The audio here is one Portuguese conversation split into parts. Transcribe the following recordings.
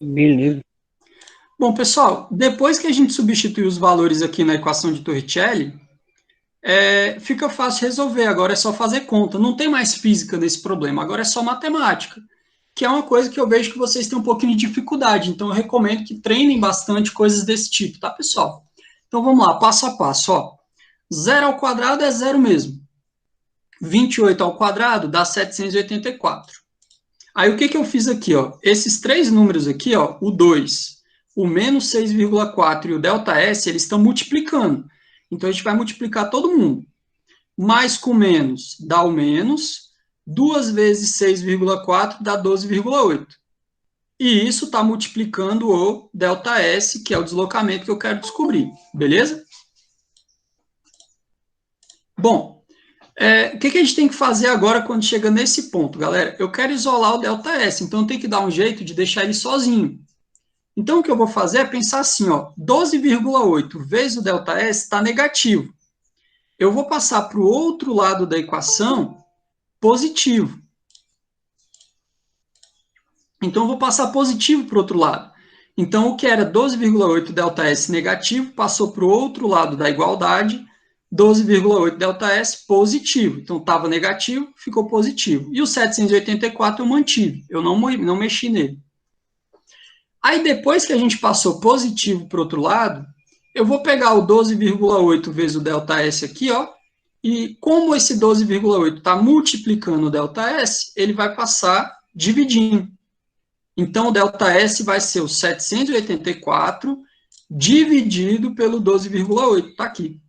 Beleza. Bom, pessoal, depois que a gente substitui os valores aqui na equação de Torricelli, fica fácil resolver. Agora é só fazer conta. Não tem mais física nesse problema, agora é só matemática, que é uma coisa que eu vejo que vocês têm um pouquinho de dificuldade. Então, eu recomendo que treinem bastante coisas desse tipo, tá, pessoal? Então, vamos lá, passo a passo. Ó. 0 ao quadrado é zero mesmo. 28 ao quadrado dá 784. Aí, o que, que eu fiz aqui? Ó? Esses três números aqui, ó, o 2, o menos 6,4 e o ΔS, eles estão multiplicando. Então, a gente vai multiplicar todo mundo. Mais com menos dá o menos. 2 vezes 6,4 dá 12,8. E isso está multiplicando o ΔS, que é o deslocamento que eu quero descobrir. Beleza? Bom, o que a gente tem que fazer agora quando chega nesse ponto, galera? Eu quero isolar o ΔS, então eu tenho que dar um jeito de deixar ele sozinho. Então, o que eu vou fazer é pensar assim, ó, 12,8 vezes o ΔS está negativo. Eu vou passar para o outro lado da equação positivo. Então, eu vou passar positivo para o outro lado. Então, o que era 12,8 ΔS negativo passou para o outro lado da igualdade, 12,8 ΔS positivo. Então, estava negativo, ficou positivo. E o 784 eu mantive, eu não mexi nele. Aí, depois que a gente passou positivo para o outro lado, eu vou pegar o 12,8 vezes o ΔS aqui, ó, e como esse 12,8 está multiplicando o ΔS, ele vai passar dividindo. Então, o ΔS vai ser o 784 dividido pelo 12,8. Está aqui.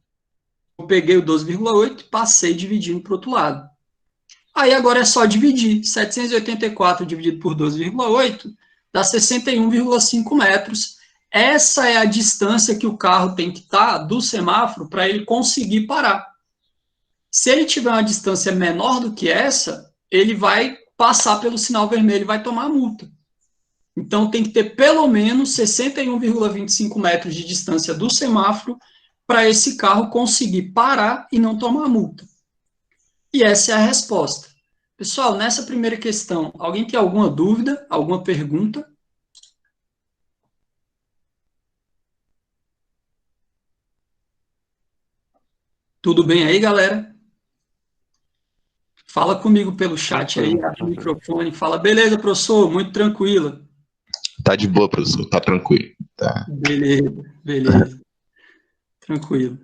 Eu peguei o 12,8 e passei dividindo para o outro lado. Aí agora é só dividir. 784 dividido por 12,8 dá 61,5 metros. Essa é a distância que o carro tem que estar do semáforo para ele conseguir parar. Se ele tiver uma distância menor do que essa, ele vai passar pelo sinal vermelho e vai tomar multa. Então, tem que ter pelo menos 61,25 metros de distância do semáforo para esse carro conseguir parar e não tomar multa. E essa é a resposta. Pessoal, nessa primeira questão, alguém tem alguma dúvida, alguma pergunta? Tudo bem aí, galera? Fala comigo pelo chat aí, Tranquilo, abre o tranquilo. microfone, fala, beleza, professor, muito tranquila. Tá de boa, professor, tá tranquilo. Tá. Beleza, beleza, tranquilo.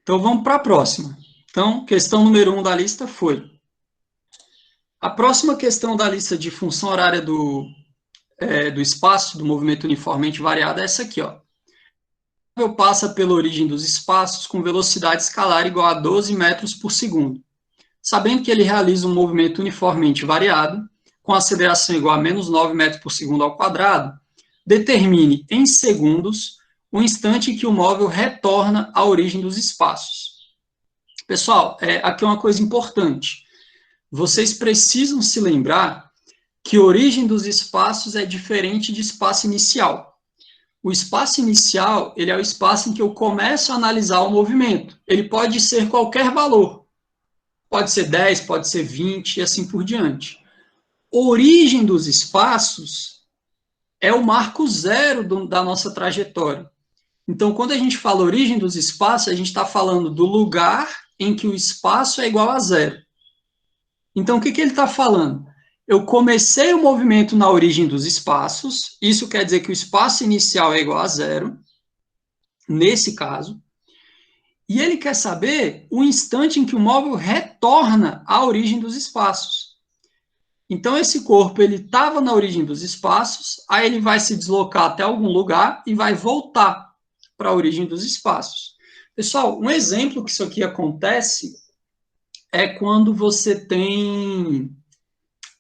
Então, vamos para a próxima. Então, questão número 1 da lista foi: a próxima questão da lista de função horária do espaço, do movimento uniformemente variado, é essa aqui, ó. O móvel passa pela origem dos espaços com velocidade escalar igual a 12 metros por segundo. Sabendo que ele realiza um movimento uniformemente variado, com aceleração igual a menos 9 metros por segundo ao quadrado, determine em segundos o instante em que o móvel retorna à origem dos espaços. Pessoal, aqui é uma coisa importante. Vocês precisam se lembrar que origem dos espaços é diferente de espaço inicial. O espaço inicial, ele é o espaço em que eu começo a analisar o movimento. Ele pode ser qualquer valor. Pode ser 10, pode ser 20 e assim por diante. Origem dos espaços é o marco zero da nossa trajetória. Então, quando a gente fala origem dos espaços, a gente está falando do lugar em que o espaço é igual a zero. Então, o que ele está falando? Eu comecei o movimento na origem dos espaços, isso quer dizer que o espaço inicial é igual a zero, nesse caso, e ele quer saber o instante em que o móvel retorna à origem dos espaços. Então, esse corpo, ele estava na origem dos espaços, aí ele vai se deslocar até algum lugar e vai voltar para a origem dos espaços. Pessoal, um exemplo que isso aqui acontece é quando você tem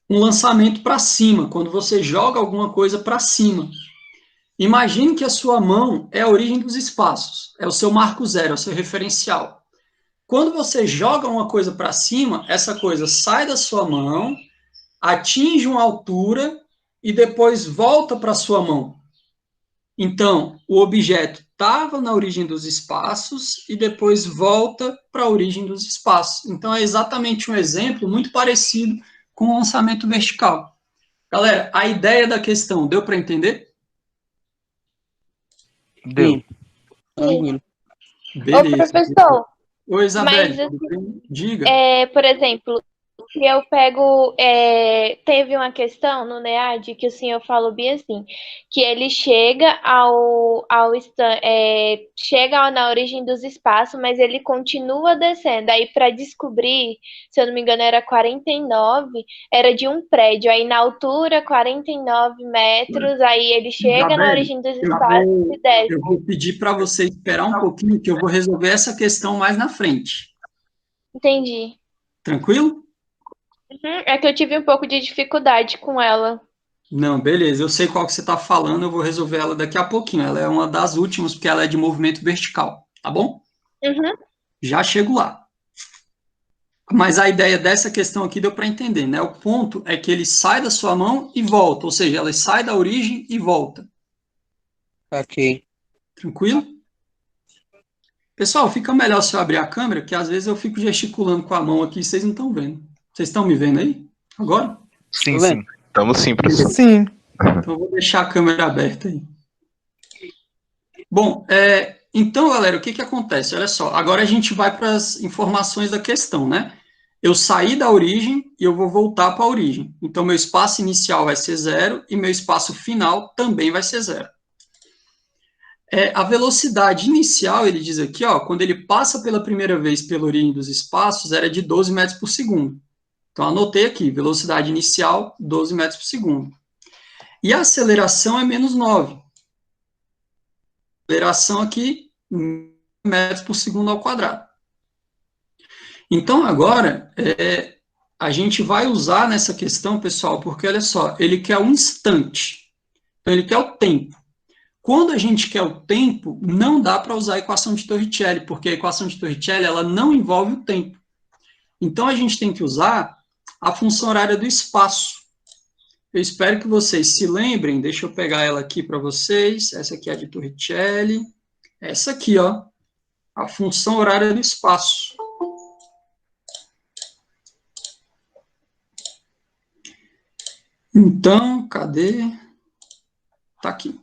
um lançamento para cima, quando você joga alguma coisa para cima. Imagine que a sua mão é a origem dos espaços, é o seu marco zero, é o seu referencial. Quando você joga uma coisa para cima, essa coisa sai da sua mão, atinge uma altura e depois volta para a sua mão. Então, o objeto estava na origem dos espaços e depois volta para a origem dos espaços. Então, é exatamente um exemplo muito parecido com o lançamento vertical. Galera, a ideia da questão, deu para entender? Deu. Sim. Tranquilo. Ô, Beleza. professor, Oi, Isabelle, mas assim, tudo bem? Diga. por exemplo, se eu pego, teve uma questão no NEAD que o senhor falou bem assim, que ele chega chega na origem dos espaços, mas ele continua descendo. Aí para descobrir, se eu não me engano, era 49, era de um prédio. Aí na altura, 49 metros, aí ele chega na Isabelle, origem dos eu espaços e desce. vou pedir para você esperar um pouquinho, que eu vou resolver essa questão mais na frente. Entendi. Tranquilo? É que eu tive um pouco de dificuldade com ela. Não, beleza. Eu sei qual que você está falando, eu vou resolver ela daqui a pouquinho. Ela é uma das últimas, porque ela é de movimento vertical, tá bom? Uhum. Já chego lá. Mas a ideia dessa questão aqui deu para entender, né? O ponto é que ele sai da sua mão e volta, ou seja, ela sai da origem e volta. Ok. Tranquilo? Pessoal, fica melhor se eu abrir a câmera, que às vezes eu fico gesticulando com a mão aqui e vocês não estão vendo. Vocês estão me vendo aí? Agora? Sim, Tô vendo. sim. Estamos sim, professor. Sim. Então eu vou deixar a câmera aberta aí. Bom, então, galera, o que acontece? Olha só, agora a gente vai para as informações da questão, né? Eu saí da origem e eu vou voltar para a origem. Então, meu espaço inicial vai ser 0 e meu espaço final também vai ser 0. A velocidade inicial, ele diz aqui, ó, quando ele passa pela primeira vez pela origem dos espaços, era de 12 metros por segundo. Então, anotei aqui, velocidade inicial, 12 metros por segundo. E a aceleração é menos 9. Aceleração aqui, metros por segundo ao quadrado. Então, agora, a gente vai usar nessa questão, pessoal, porque, olha só, ele quer um instante. Então, ele quer o tempo. Quando a gente quer o tempo, não dá para usar a equação de Torricelli, porque a equação de Torricelli, ela não envolve o tempo. Então, a gente tem que usar a função horária do espaço. Eu espero que vocês se lembrem, deixa eu pegar ela aqui para vocês, essa aqui é a de Torricelli, essa aqui, ó, a função horária do espaço. Então, cadê? Tá aqui.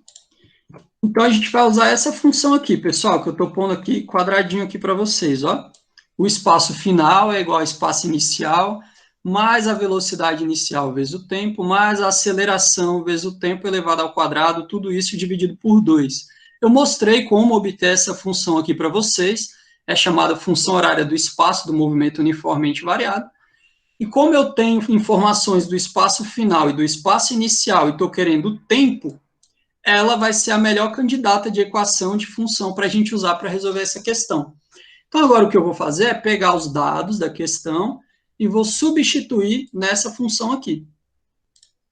Então, a gente vai usar essa função aqui, pessoal, que eu estou pondo aqui quadradinho aqui para vocês, ó. O espaço final é igual ao espaço inicial, mais a velocidade inicial vezes o tempo, mais a aceleração vezes o tempo elevado ao quadrado, tudo isso dividido por 2. Eu mostrei como obter essa função aqui para vocês, é chamada função horária do espaço do movimento uniformemente variado. E como eu tenho informações do espaço final e do espaço inicial e estou querendo o tempo, ela vai ser a melhor candidata de equação de função para a gente usar para resolver essa questão. Então, agora o que eu vou fazer é pegar os dados da questão e vou substituir nessa função aqui.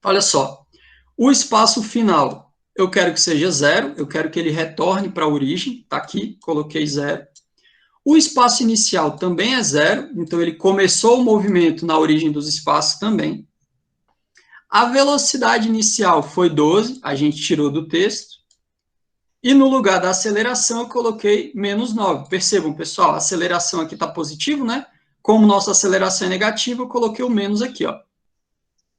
Olha só, o espaço final, eu quero que seja 0, eu quero que ele retorne para a origem, está aqui, coloquei 0. O espaço inicial também é 0, então ele começou o movimento na origem dos espaços também. A velocidade inicial foi 12, a gente tirou do texto. E no lugar da aceleração eu coloquei menos 9. Percebam, pessoal, a aceleração aqui está positivo, né? Como nossa aceleração é negativa, eu coloquei o menos aqui, ó.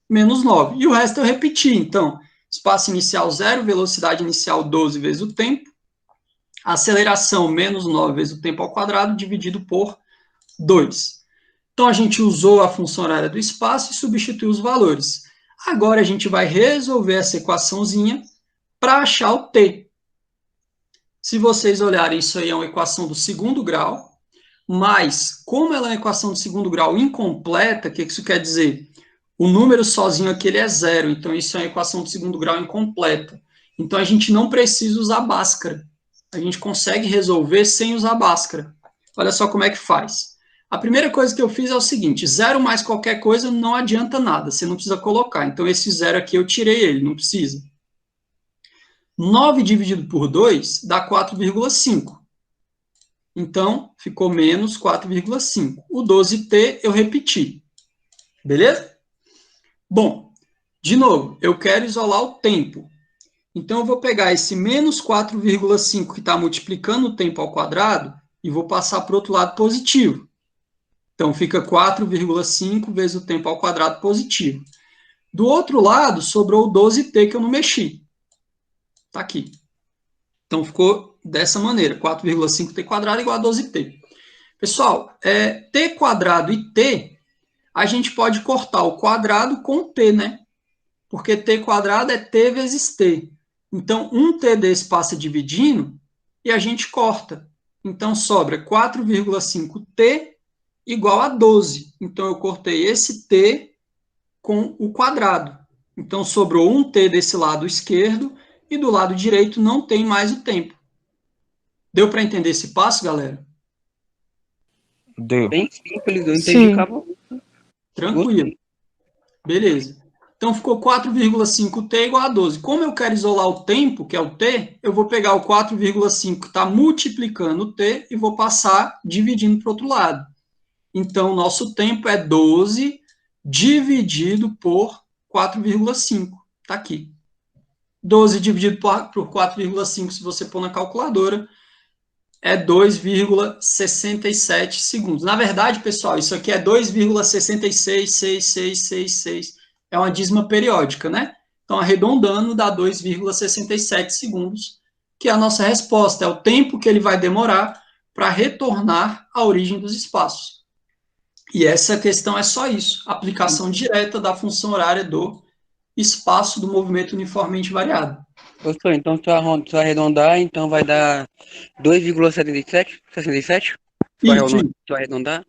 Menos 9. E o resto eu repeti, então, espaço inicial 0, velocidade inicial 12 vezes o tempo, aceleração menos 9 vezes o tempo ao quadrado, dividido por 2. Então, a gente usou a função horária do espaço e substituiu os valores. Agora, a gente vai resolver essa equaçãozinha para achar o t. Se vocês olharem, isso aí é uma equação do segundo grau, mas, como ela é uma equação do segundo grau incompleta, o que isso quer dizer? O número sozinho aqui ele é 0, então isso é uma equação do segundo grau incompleta. Então, a gente não precisa usar Bhaskara. A gente consegue resolver sem usar Bhaskara. Olha só como é que faz. A primeira coisa que eu fiz é o seguinte, 0 mais qualquer coisa não adianta nada, você não precisa colocar. Então, esse 0 aqui eu tirei ele, não precisa. 9 dividido por 2 dá 4,5. Então, ficou menos 4,5. O 12t eu repeti. Beleza? Bom, de novo, eu quero isolar o tempo. Então, eu vou pegar esse menos 4,5 que está multiplicando o tempo ao quadrado e vou passar para o outro lado positivo. Então, fica 4,5 vezes o tempo ao quadrado positivo. Do outro lado, sobrou o 12t que eu não mexi. Está aqui. Então, ficou dessa maneira, 4,5t² igual a 12t. Pessoal, t quadrado e t, a gente pode cortar o quadrado com t, né? Porque t quadrado é t vezes t. Então, um t desse passa dividindo e a gente corta. Então, sobra 4,5t igual a 12. Então, eu cortei esse t com o quadrado. Então, sobrou um t desse lado esquerdo e do lado direito não tem mais o tempo. Deu para entender esse passo, galera? Deu. Bem simples, eu entendi. Sim. Acabou. Tranquilo. Beleza. Então, ficou 4,5t igual a 12. Como eu quero isolar o tempo, que é o t, eu vou pegar o 4,5 que está multiplicando o t e vou passar dividindo para o outro lado. Então, nosso tempo é 12 dividido por 4,5. Está aqui. 12 dividido por 4,5, se você pôr na calculadora, é 2,67 segundos. Na verdade, pessoal, isso aqui é 2,666666. É uma dízima periódica, né? Então, arredondando, dá 2,67 segundos, que é a nossa resposta. É o tempo que ele vai demorar para retornar à origem dos espaços. E essa questão é só isso. Aplicação direta da função horária do espaço do movimento uniformemente variado. Professor, então se eu arredondar, então vai dar 2,77? 67? Se eu arredondar?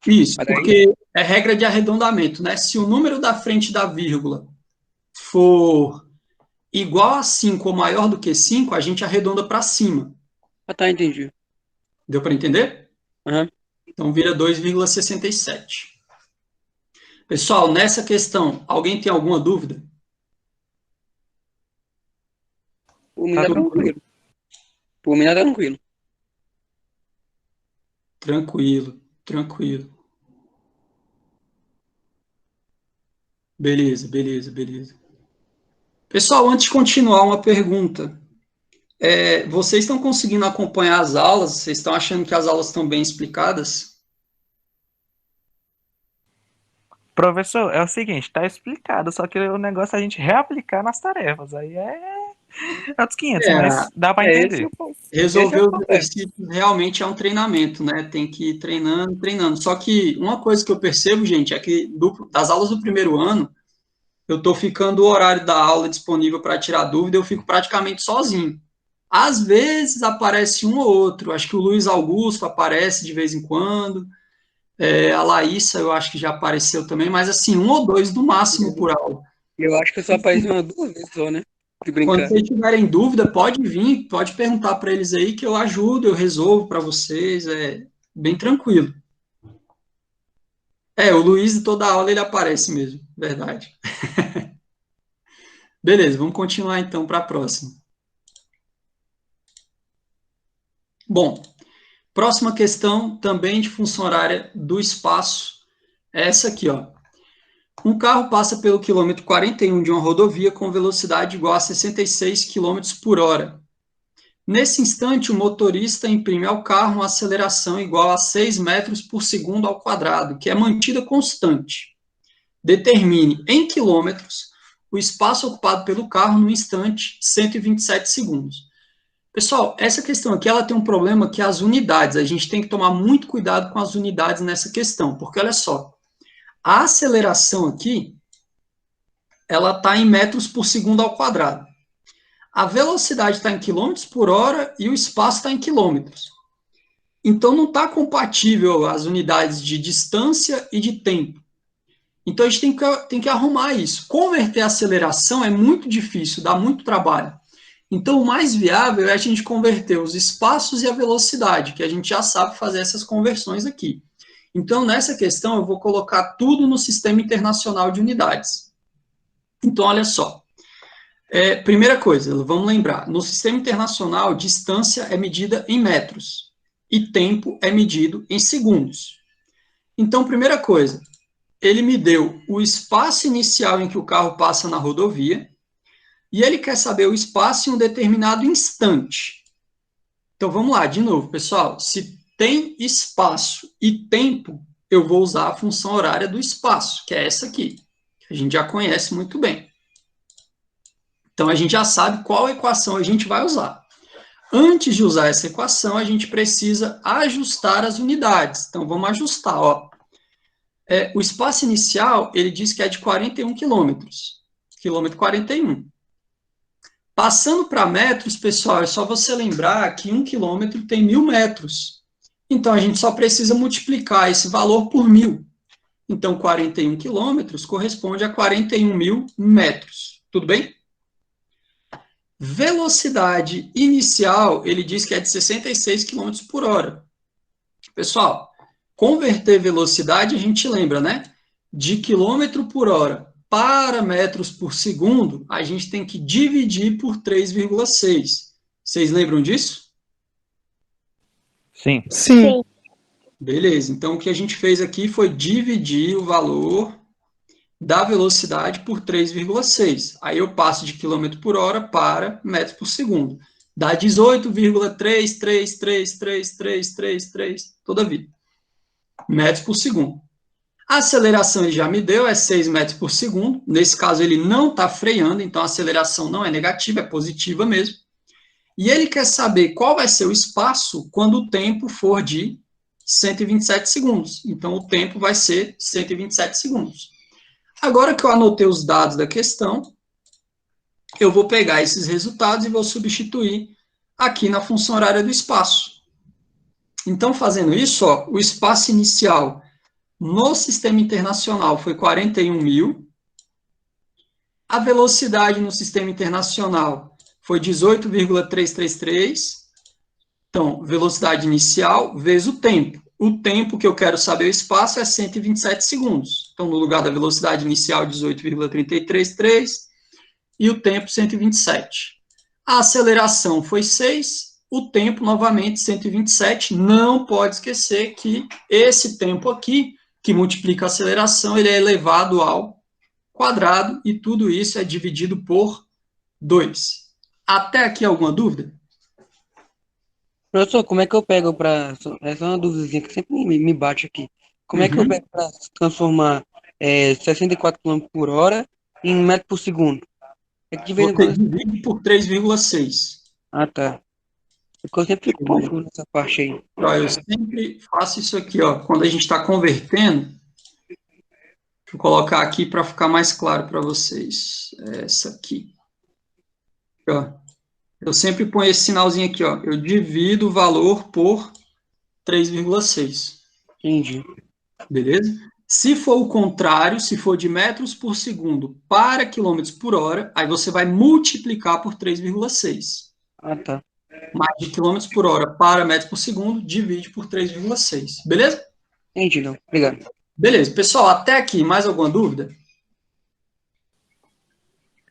Isso, Mas daí- porque é regra de arredondamento, né? Se o número da frente da vírgula for igual a 5 ou maior do que 5, a gente arredonda para cima. Ah, tá, entendi. Deu para entender? Aham. Então vira 2,67. Pessoal, nessa questão, alguém tem alguma dúvida? Por mim tá tranquilo. Por mim tá tranquilo. Tranquilo, tranquilo. Beleza, beleza, beleza. Pessoal, antes de continuar, uma pergunta. Vocês estão conseguindo acompanhar as aulas? Vocês estão achando que as aulas estão bem explicadas? Professor, é o seguinte, tá explicado, só que o negócio é a gente reaplicar nas tarefas. Aí é outros 500, mas dá pra entender. Resolver Esse é o os problema. exercícios realmente é um treinamento, né? Tem que ir treinando, treinando. Só que uma coisa que eu percebo, gente, é que das aulas do primeiro ano, eu estou ficando o horário da aula disponível para tirar dúvida, eu fico praticamente sozinho. Às vezes aparece um ou outro, acho que o Luiz Augusto aparece de vez em quando, a Laísa eu acho que já apareceu também, mas assim, um ou dois no máximo por aula. Eu acho que eu só apareci umas 2 vezes só, né? De Quando brincar. vocês tiverem dúvida, pode vir, pode perguntar para eles aí que eu ajudo, eu resolvo para vocês, é bem tranquilo. O Luiz, toda aula ele aparece mesmo, verdade. Beleza, vamos continuar então para a próxima. Bom, próxima questão também de função horária do espaço, é essa aqui, ó. Um carro passa pelo quilômetro 41 de uma rodovia com velocidade igual a 66 km por hora. Nesse instante, o motorista imprime ao carro uma aceleração igual a 6 metros por segundo ao quadrado, que é mantida constante. Determine em quilômetros o espaço ocupado pelo carro no instante 127 segundos. Pessoal, essa questão aqui ela tem um problema que é as unidades. A gente tem que tomar muito cuidado com as unidades nessa questão, porque olha só, a aceleração aqui, ela está em metros por segundo ao quadrado. A velocidade está em quilômetros por hora e o espaço está em quilômetros. Então, não está compatível as unidades de distância e de tempo. Então, a gente tem que arrumar isso. Converter a aceleração é muito difícil, dá muito trabalho. Então, o mais viável é a gente converter os espaços e a velocidade, que a gente já sabe fazer essas conversões aqui. Então, nessa questão, eu vou colocar tudo no Sistema Internacional de Unidades. Então, olha só. Primeira coisa, vamos lembrar, no Sistema Internacional, distância é medida em metros e tempo é medido em segundos. Então, primeira coisa, ele me deu o espaço inicial em que o carro passa na rodovia e ele quer saber o espaço em um determinado instante. Então, vamos lá, de novo, pessoal. Se tem espaço e tempo, eu vou usar a função horária do espaço, que é essa aqui, que a gente já conhece muito bem. Então, a gente já sabe qual equação a gente vai usar. Antes de usar essa equação, a gente precisa ajustar as unidades. Então, vamos ajustar, ó. O espaço inicial, ele diz que é de 41 quilômetros. Quilômetro 41. Passando para metros, pessoal, é só você lembrar que 1 quilômetro tem 1.000 metros. Então, a gente só precisa multiplicar esse valor por 1.000. Então, 41 quilômetros corresponde a 41.000 metros. Tudo bem? Velocidade inicial, ele diz que é de 66 km por hora. Pessoal, converter velocidade, a gente lembra, né? De quilômetro por hora para metros por segundo, a gente tem que dividir por 3,6. Vocês lembram disso? Sim. Sim. Beleza, então o que a gente fez aqui foi dividir o valor da velocidade por 3,6. Aí eu passo de quilômetro por hora para metros por segundo. Dá 18,3333333 toda a vida. Metros por segundo. A aceleração ele já me deu, é 6 metros por segundo. Nesse caso, ele não está freando, então a aceleração não é negativa, é positiva mesmo. E ele quer saber qual vai ser o espaço quando o tempo for de 127 segundos. Então, o tempo vai ser 127 segundos. Agora que eu anotei os dados da questão, eu vou pegar esses resultados e vou substituir aqui na função horária do espaço. Então, fazendo isso, ó, o espaço inicial no sistema internacional foi 41.000. A velocidade no sistema internacional foi 18,333. Então, velocidade inicial vezes o tempo. O tempo que eu quero saber o espaço é 127 segundos. Então, no lugar da velocidade inicial, 18,333, e o tempo, 127. A aceleração foi 6, o tempo, novamente, 127. Não pode esquecer que esse tempo aqui, que multiplica a aceleração, ele é elevado ao quadrado, e tudo isso é dividido por 2. Até aqui alguma dúvida? Professor, como é que eu pego para... Essa é uma dúvidazinha que sempre me bate aqui. Como é que eu pego para transformar 64 km por hora em metro por segundo? É que de vez em Você quando... divide por 3,6. Ah, tá. Porque eu sempre fico confuso nessa parte aí. Ó, eu sempre faço isso aqui, ó, quando a gente está convertendo. Deixa eu colocar aqui para ficar mais claro para vocês. Essa aqui. Ó, eu sempre ponho esse sinalzinho aqui, ó. Eu divido o valor por 3,6. Entendi. Beleza? Se for o contrário, se for de metros por segundo para quilômetros por hora, aí você vai multiplicar por 3,6. Ah, tá. Mais de quilômetros por hora para metros por segundo, divide por 3,6. Beleza? Entendi, não. Obrigado. Beleza. Pessoal, até aqui, mais alguma dúvida?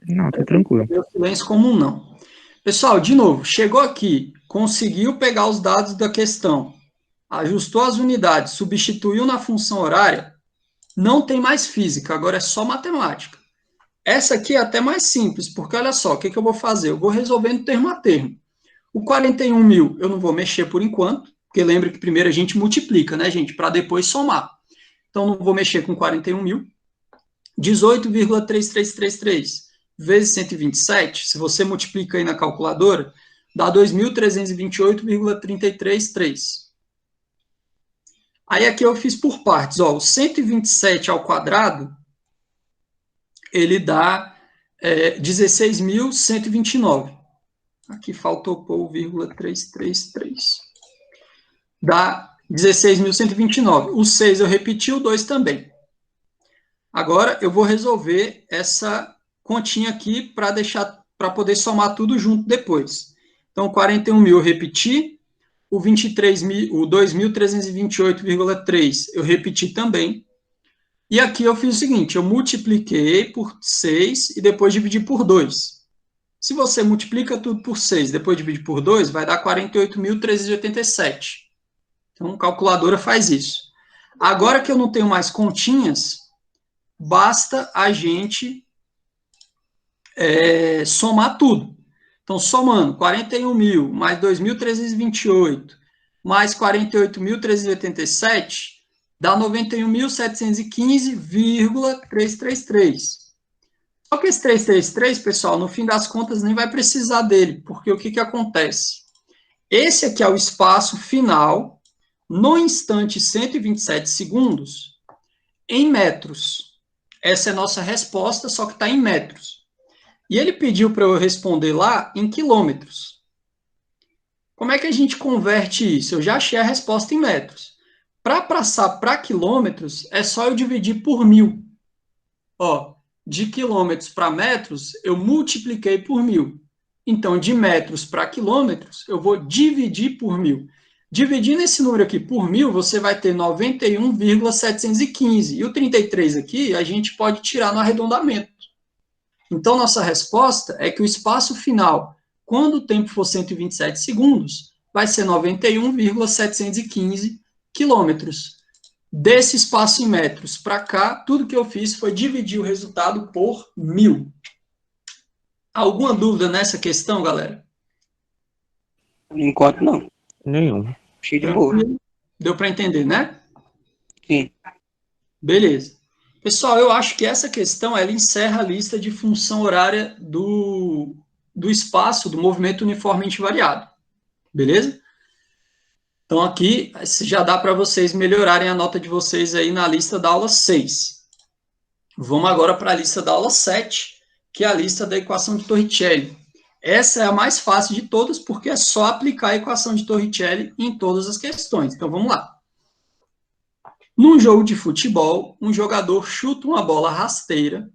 Não, tá tranquilo. Meu silêncio comum, não. Pessoal, de novo, chegou aqui, conseguiu pegar os dados da questão, ajustou as unidades, substituiu na função horária, não tem mais física, agora é só matemática. Essa aqui é até mais simples, porque olha só, o que eu vou fazer? Eu vou resolvendo termo a termo. O 41.000 eu não vou mexer por enquanto, porque lembra que primeiro a gente multiplica, né, gente, para depois somar. Então, não vou mexer com 41.000. 18,3333 vezes 127, se você multiplica aí na calculadora, dá 2.328,333. Aí aqui eu fiz por partes, ó, o 127 ao quadrado, ele dá 16.129. Aqui faltou pôr o 0,333. Dá 16.129. O 6 eu repeti, o 2 também. Agora eu vou resolver essa continha aqui para poder somar tudo junto depois. Então, 41.000 eu repeti, o 2.328,3 eu repeti também. E aqui eu fiz o seguinte, eu multipliquei por 6 e depois dividi por 2. Se você multiplica tudo por 6 e depois divide por 2, vai dar 48.387. Então, a calculadora faz isso. Agora que eu não tenho mais continhas, basta a gente somar tudo. Então, somando 41.000 mais 2.328 mais 48.387, dá 91.715,333. Só que esse 333, pessoal, no fim das contas, nem vai precisar dele, porque o que acontece? Esse aqui é o espaço final, no instante 127 segundos, em metros. Essa é a nossa resposta, só que está em metros. E ele pediu para eu responder lá em quilômetros. Como é que a gente converte isso? Eu já achei a resposta em metros. Para passar para quilômetros, é só eu dividir por 1000. Ó, de quilômetros para metros, eu multipliquei por 1000. Então, de metros para quilômetros, eu vou dividir por 1000. Dividindo esse número aqui por 1000, você vai ter 91,715. E o 33 aqui, a gente pode tirar no arredondamento. Então, nossa resposta é que o espaço final, quando o tempo for 127 segundos, vai ser 91,715 quilômetros. Desse espaço em metros para cá, tudo que eu fiz foi dividir o resultado por 1000. Alguma dúvida nessa questão, galera? Por enquanto, não. Nenhum. Cheio de boa. Deu para entender, né? Sim. Beleza. Pessoal, eu acho que essa questão ela encerra a lista de função horária do espaço do movimento uniformemente variado. Beleza? Então, aqui já dá para vocês melhorarem a nota de vocês aí na lista da aula 6. Vamos agora para a lista da aula 7, que é a lista da equação de Torricelli. Essa é a mais fácil de todas, porque é só aplicar a equação de Torricelli em todas as questões. Então, vamos lá. Num jogo de futebol, um jogador chuta uma bola rasteira,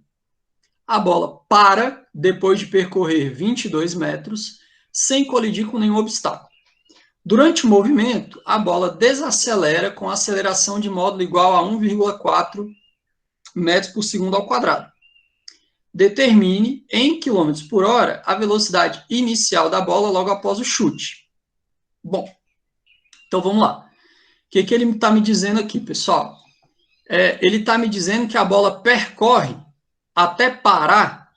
a bola para depois de percorrer 22 metros, sem colidir com nenhum obstáculo. Durante o movimento, a bola desacelera com aceleração de módulo igual a 1,4 metros por segundo ao quadrado. Determine, em quilômetros por hora, a velocidade inicial da bola logo após o chute. Bom, então vamos lá. O que ele está me dizendo aqui, pessoal? Ele está me dizendo que a bola percorre até parar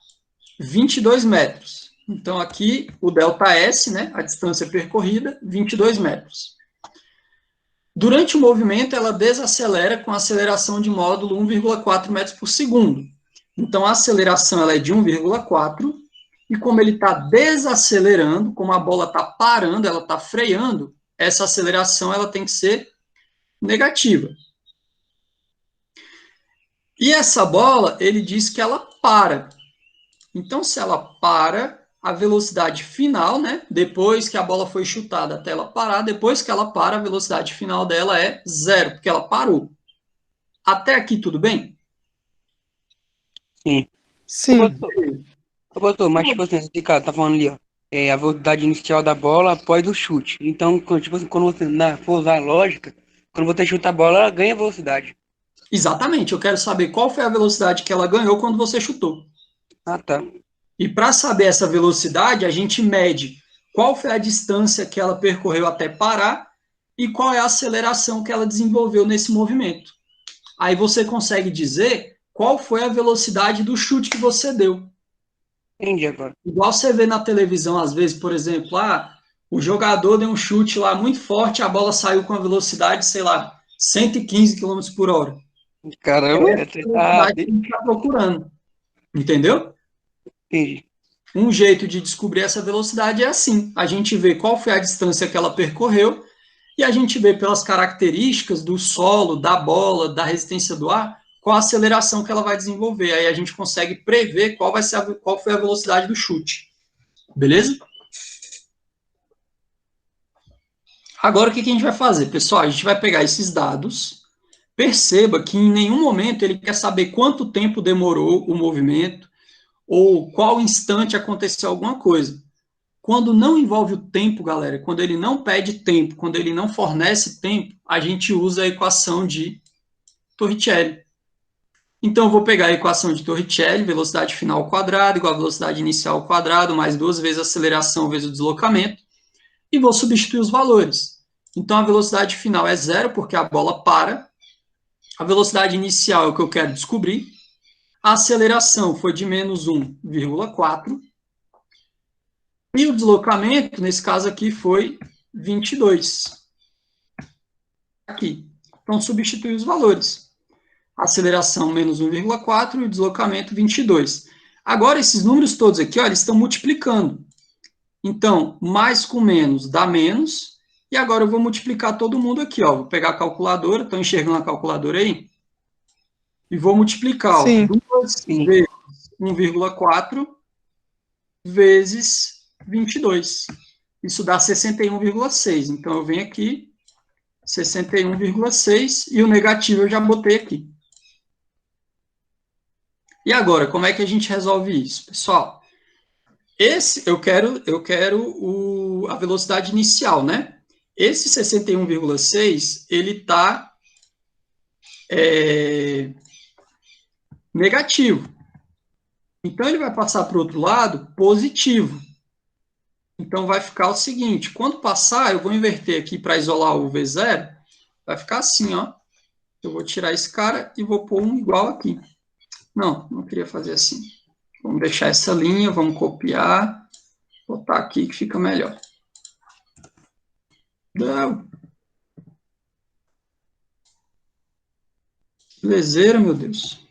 22 metros. Então, aqui, o ΔS, né, a distância percorrida, 22 metros. Durante o movimento, ela desacelera com aceleração de módulo 1,4 metros por segundo. Então, a aceleração ela é de 1,4, e como ele está desacelerando, como a bola está parando, ela está freando, essa aceleração ela tem que ser negativa. E essa bola, ele diz que ela para. Então, se ela para, a velocidade final, né, depois que a bola foi chutada até ela parar, depois que ela para, a velocidade final dela é 0, porque ela parou. Até aqui, tudo bem? Sim. Sim. Doutor, mas tipo assim, esse cara tá falando ali, ó, a velocidade inicial da bola após o chute. Então, tipo assim, quando você for usar a lógica, quando você chuta a bola, ela ganha velocidade. Exatamente, eu quero saber qual foi a velocidade que ela ganhou quando você chutou. Ah, tá. E para saber essa velocidade, a gente mede qual foi a distância que ela percorreu até parar e qual é a aceleração que ela desenvolveu nesse movimento. Aí você consegue dizer qual foi a velocidade do chute que você deu. Entendi agora. Igual você vê na televisão, às vezes, por exemplo, o jogador deu um chute lá muito forte, a bola saiu com a velocidade, sei lá, 115 km por hora. Caramba, é a velocidade que a gente está procurando. Entendeu? Entendi. Um jeito de descobrir essa velocidade é assim. A gente vê qual foi a distância que ela percorreu e a gente vê pelas características do solo, da bola, da resistência do ar, qual a aceleração que ela vai desenvolver. Aí a gente consegue prever qual foi a velocidade do chute. Beleza? Agora, o que a gente vai fazer? Pessoal, a gente vai pegar esses dados. Perceba que em nenhum momento ele quer saber quanto tempo demorou o movimento ou qual instante aconteceu alguma coisa. Quando não envolve o tempo, galera, quando ele não pede tempo, quando ele não fornece tempo, a gente usa a equação de Torricelli. Então, eu vou pegar a equação de Torricelli, velocidade final ao quadrado, igual a velocidade inicial ao quadrado, mais 2 vezes a aceleração vezes o deslocamento, e vou substituir os valores. Então, a velocidade final é 0, porque a bola para. A velocidade inicial é o que eu quero descobrir. A aceleração foi de menos 1,4. E o deslocamento, nesse caso aqui, foi 22. Aqui. Então, substitui os valores. Aceleração menos 1,4 e o deslocamento 22. Agora, esses números todos aqui, ó, eles estão multiplicando. Então, mais com menos dá menos. E agora eu vou multiplicar todo mundo aqui, ó. Vou pegar a calculadora, estão enxergando a calculadora aí? E vou multiplicar, ó, Sim. 2 vezes 1,4 vezes 22. Isso dá 61,6. Então, eu venho aqui, 61,6, e o negativo eu já botei aqui. E agora, como é que a gente resolve isso? Pessoal, eu quero a velocidade inicial, né? Esse 61,6, ele está negativo. Então, ele vai passar para o outro lado positivo. Então, vai ficar o seguinte, quando passar, eu vou inverter aqui para isolar o V0, vai ficar assim, ó. Eu vou tirar esse cara e vou pôr um igual aqui. Não queria fazer assim. Vamos deixar essa linha, vamos copiar, botar aqui que fica melhor. Não. Belezeira, meu Deus.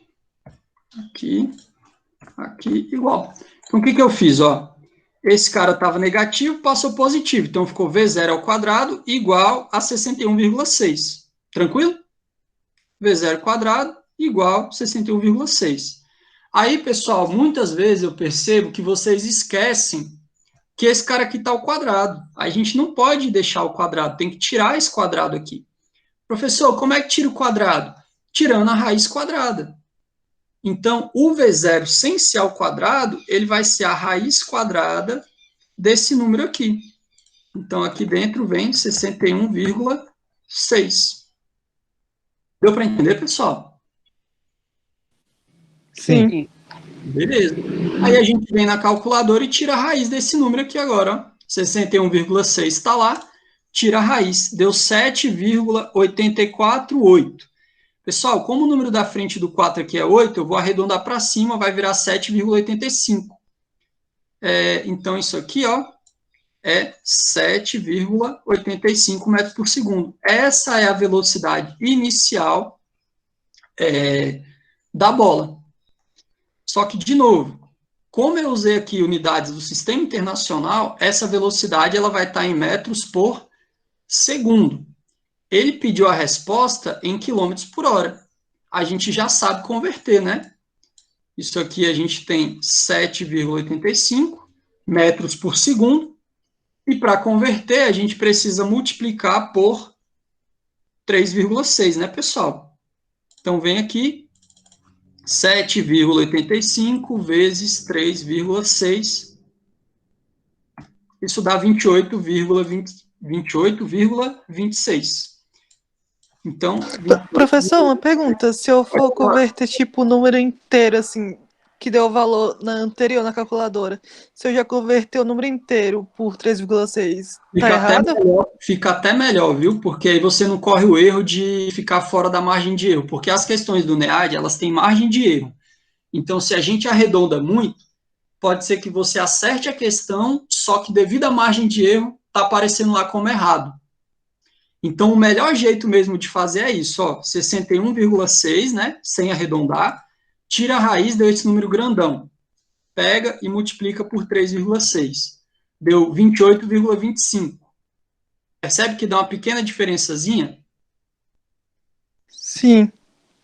Aqui, igual. Então, o que eu fiz, ó? Esse cara estava negativo, passou positivo. Então, ficou V0 ao quadrado igual a 61,6. Tranquilo? V0 ao quadrado igual a 61,6. Aí, pessoal, muitas vezes eu percebo que vocês esquecem que esse cara aqui está ao quadrado. A gente não pode deixar o quadrado, tem que tirar esse quadrado aqui. Professor, como é que tira o quadrado? Tirando a raiz quadrada. Então, o V0 sem ser ao quadrado, ele vai ser a raiz quadrada desse número aqui. Então, aqui dentro vem 61,6. Deu para entender, pessoal? Sim. Beleza. Aí a gente vem na calculadora e tira a raiz desse número aqui agora, ó. 61,6 está lá, tira a raiz. Deu 7,848. Pessoal, como o número da frente do 4 aqui é 8, eu vou arredondar para cima, vai virar 7,85. Então, isso aqui, ó, é 7,85 metros por segundo. Essa é a velocidade inicial da bola. Só que, de novo, como eu usei aqui unidades do Sistema Internacional, essa velocidade ela vai estar em metros por segundo. Ele pediu a resposta em quilômetros por hora. A gente já sabe converter, né? Isso aqui a gente tem 7,85 metros por segundo. E para converter, a gente precisa multiplicar por 3,6, né, pessoal? Então, vem aqui, 7,85 vezes 3,6. Isso dá 28,26. Então, Professor, uma pergunta. Se eu for converter, tipo, o número inteiro, assim, que deu o valor na anterior na calculadora, se eu já converter o número inteiro por 3,6, tá errado? Fica até melhor, viu? Porque aí você não corre o erro de ficar fora da margem de erro. Porque as questões do NEAD, elas têm margem de erro. Então, se a gente arredonda muito, pode ser que você acerte a questão, só que devido à margem de erro, está aparecendo lá como errado. Então, o melhor jeito mesmo de fazer é isso, ó, 61,6, né, sem arredondar, tira a raiz, deu esse número grandão, pega e multiplica por 3,6, deu 28,25. Percebe que dá uma pequena diferençazinha? Sim.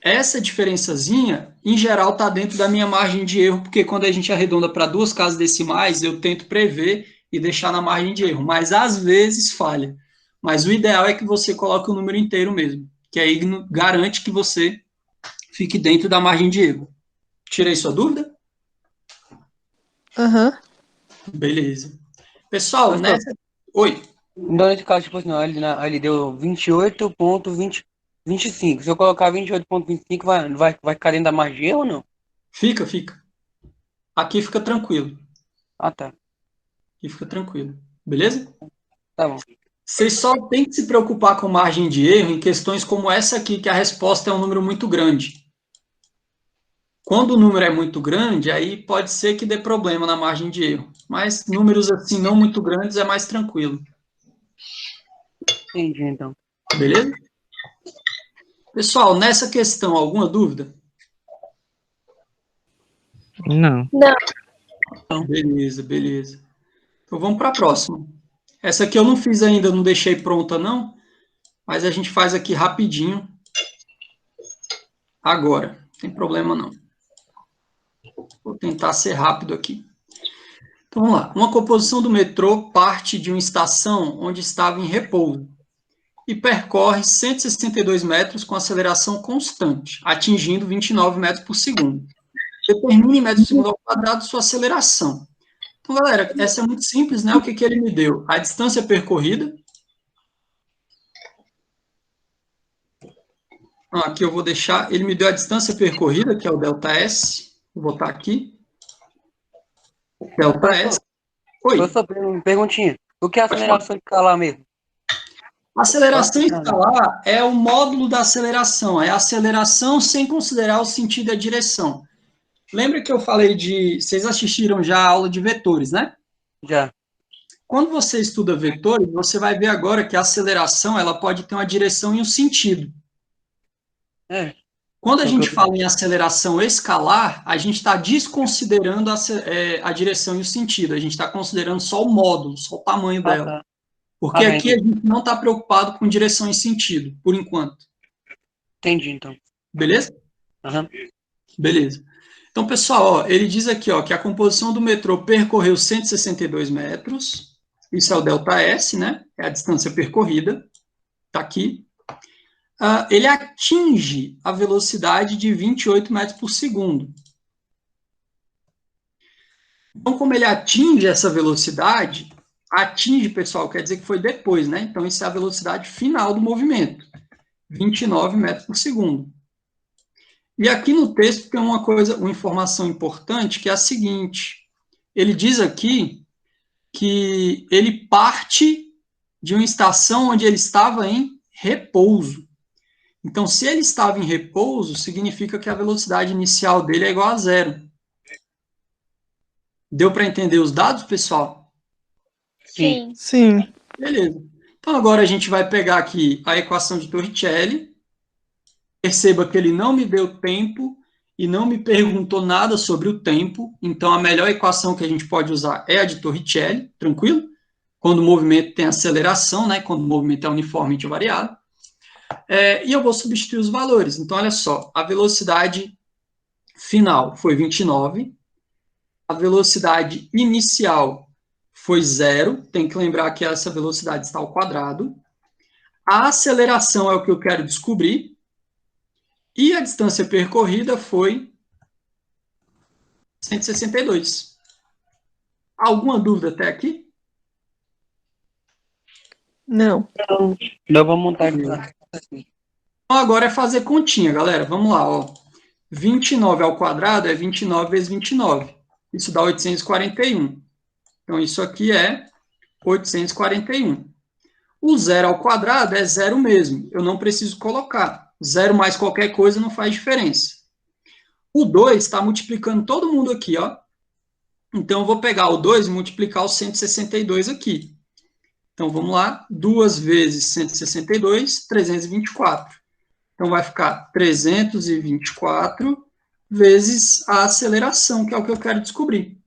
Essa diferençazinha, em geral, está dentro da minha margem de erro, porque quando a gente arredonda para duas casas decimais, eu tento prever e deixar na margem de erro, mas às vezes falha. Mas o ideal é que você coloque o número inteiro mesmo, que aí garante que você fique dentro da margem de erro. Tirei sua dúvida? Aham. Beleza. Pessoal, nessa... Oi. Então, nesse caso, tipo assim, ele deu 28,25. Se eu colocar 28,25, vai ficar dentro da margem de erro ou não? Fica. Aqui fica tranquilo. Ah, tá. Aqui fica tranquilo. Beleza? Tá bom. Vocês só têm que se preocupar com margem de erro em questões como essa aqui, que a resposta é um número muito grande. Quando o número é muito grande, aí pode ser que dê problema na margem de erro. Mas números assim não muito grandes é mais tranquilo. Entendi, então. Beleza? Pessoal, nessa questão, alguma dúvida? Não. Não. Beleza. Então vamos para a próxima. Essa aqui eu não fiz ainda, não deixei pronta não, mas a gente faz aqui rapidinho. Agora, não tem problema não. Vou tentar ser rápido aqui. Então vamos lá. Uma composição do metrô parte de uma estação onde estava em repouso e percorre 162 metros com aceleração constante, atingindo 29 metros por segundo. Determine em metros por segundo ao quadrado sua aceleração. Então, galera, essa é muito simples, né? O que ele me deu? A distância percorrida. Aqui eu vou deixar, ele me deu a distância percorrida, que é o ΔS. Vou botar aqui. ΔS. Oi. Professor, perguntinha. O que é aceleração escalar mesmo? Aceleração escalar é o módulo da aceleração. É a aceleração sem considerar o sentido e a direção. Lembra que eu falei de... Vocês assistiram já a aula de vetores, né? Já. Quando você estuda vetores, você vai ver agora que a aceleração ela pode ter uma direção e um sentido. Quando a gente fala em aceleração escalar, a gente está desconsiderando a direção e o sentido. A gente está considerando só o módulo, só o tamanho dela. Porque aqui a gente não está preocupado com direção e sentido, por enquanto. Entendi, então. Beleza? Uhum. Beleza. Então, pessoal, ó, ele diz aqui ó, que a composição do metrô percorreu 162 metros. Isso é o ΔS, né? É a distância percorrida. Está aqui. Ele atinge a velocidade de 28 metros por segundo. Então, como ele atinge essa velocidade, pessoal, quer dizer que foi depois, né? Então, isso é a velocidade final do movimento, 29 metros por segundo. E aqui no texto tem uma informação importante, que é a seguinte. Ele diz aqui que ele parte de uma estação onde ele estava em repouso. Então, se ele estava em repouso, significa que a velocidade inicial dele é igual a zero. Deu para entender os dados, pessoal? Sim. Sim. Beleza. Então, agora a gente vai pegar aqui a equação de Torricelli. Perceba que ele não me deu tempo e não me perguntou nada sobre o tempo. Então, a melhor equação que a gente pode usar é a de Torricelli, tranquilo? Quando o movimento tem aceleração, né? Quando o movimento é uniformemente variado. E eu vou substituir os valores. Então, olha só, a velocidade final foi 29, a velocidade inicial foi 0, tem que lembrar que essa velocidade está ao quadrado, a aceleração é o que eu quero descobrir, e a distância percorrida foi 162. Alguma dúvida até aqui? Não. Não vamos montar aqui. Então, agora é fazer continha, galera. Vamos lá, ó. 29 ao quadrado é 29 vezes 29. Isso dá 841. Então, isso aqui é 841. O zero ao quadrado é zero mesmo. Eu não preciso colocar. Zero mais qualquer coisa não faz diferença. O 2 está multiplicando todo mundo aqui, ó. Então, eu vou pegar o 2 e multiplicar o 162 aqui. Então, vamos lá. 2 vezes 162, 324. Então, vai ficar 324 vezes a aceleração, que é o que eu quero descobrir.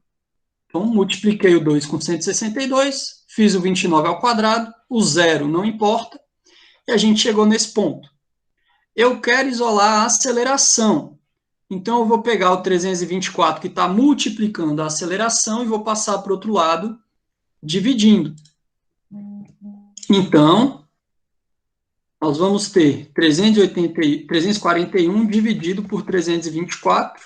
Então, multipliquei o 2 com 162, fiz o 29 ao quadrado, o zero não importa, e a gente chegou nesse ponto. Eu quero isolar a aceleração. Então, eu vou pegar o 324, que está multiplicando a aceleração, e vou passar para o outro lado, dividindo. Então, nós vamos ter 341 dividido por 324,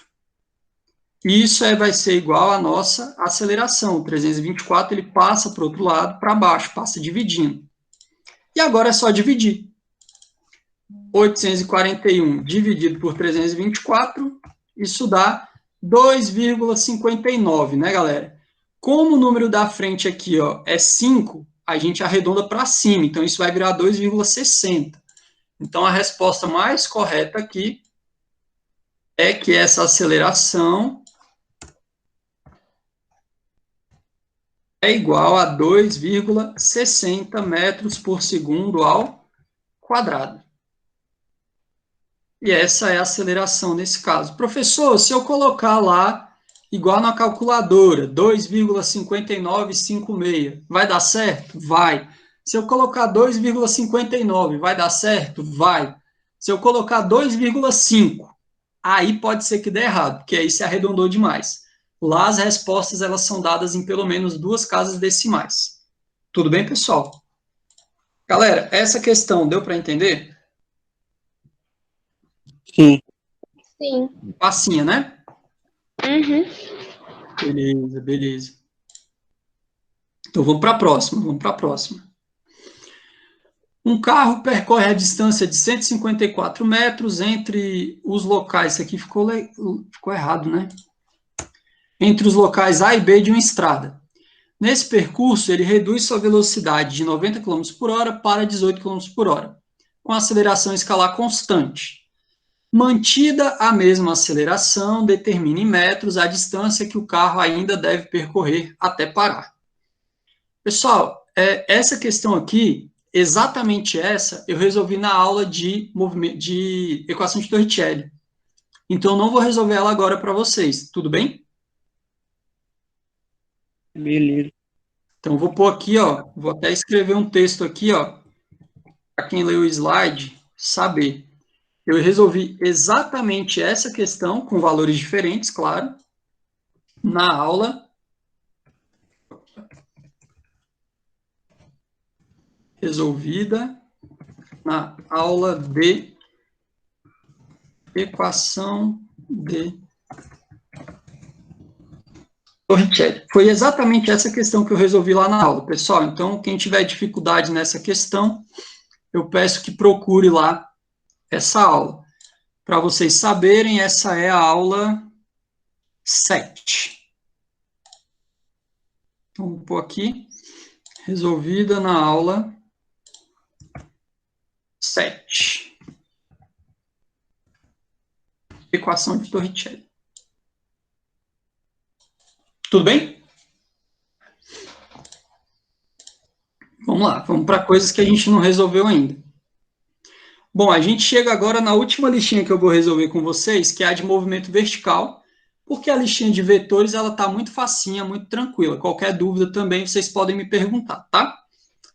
e isso vai ser igual à nossa aceleração. O 324 ele passa para o outro lado, para baixo, passa dividindo. E agora é só dividir. 841 dividido por 324, isso dá 2,59, né, galera? Como o número da frente aqui ó, é 5, a gente arredonda para cima, então isso vai virar 2,60. Então, a resposta mais correta aqui é que essa aceleração é igual a 2,60 metros por segundo ao quadrado. E essa é a aceleração nesse caso. Professor, se eu colocar lá igual na calculadora, 2,5956. Vai dar certo? Vai. Se eu colocar 2,59, vai dar certo? Vai. Se eu colocar 2,5, aí pode ser que dê errado, porque aí se arredondou demais. Lá as respostas elas são dadas em pelo menos 2 casas decimais. Tudo bem, pessoal? Galera, essa questão deu para entender? Sim. Sim. Facinha, né? Uhum. Beleza, beleza. Então vamos para a próxima. Um carro percorre a distância de 154 metros entre os locais... Isso aqui ficou errado, né? Entre os locais A e B de uma estrada. Nesse percurso, ele reduz sua velocidade de 90 km por hora para 18 km por hora, com aceleração escalar constante. Mantida a mesma aceleração, determine em metros a distância que o carro ainda deve percorrer até parar. Pessoal, essa questão aqui, exatamente essa, eu resolvi na aula de equação de Torricelli. Então, eu não vou resolver ela agora para vocês, tudo bem? Beleza. Então, eu vou pôr aqui, ó, vou até escrever um texto aqui, ó, para quem leu o slide saber. Eu resolvi exatamente essa questão, com valores diferentes, claro, na aula resolvida na aula de equação de Torricelli. Foi exatamente essa questão que eu resolvi lá na aula, pessoal. Então, quem tiver dificuldade nessa questão, eu peço que procure lá essa aula. Para vocês saberem, essa é a aula 7. Então, vou pôr aqui, resolvida na aula 7. Equação de Torricelli. Tudo bem? Vamos lá, vamos para coisas que a gente não resolveu ainda. Bom, a gente chega agora na última listinha que eu vou resolver com vocês, que é a de movimento vertical, porque a listinha de vetores ela está muito facinha, muito tranquila. Qualquer dúvida também vocês podem me perguntar, tá?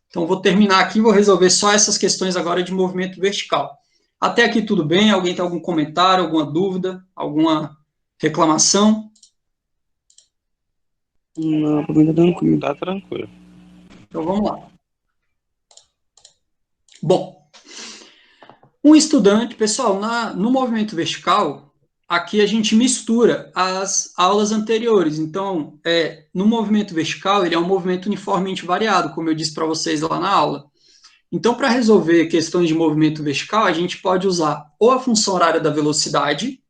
Então, vou terminar aqui, vou resolver só essas questões agora de movimento vertical. Até aqui tudo bem? Alguém tem algum comentário, alguma dúvida, alguma reclamação? Não, por mim tá tranquilo. Tá tranquilo. Então, vamos lá. Bom, um estudante, pessoal, no movimento vertical, aqui a gente mistura as aulas anteriores. Então, no movimento vertical, ele é um movimento uniformemente variado, como eu disse para vocês lá na aula. Então, para resolver questões de movimento vertical, a gente pode usar ou a função horária da velocidade,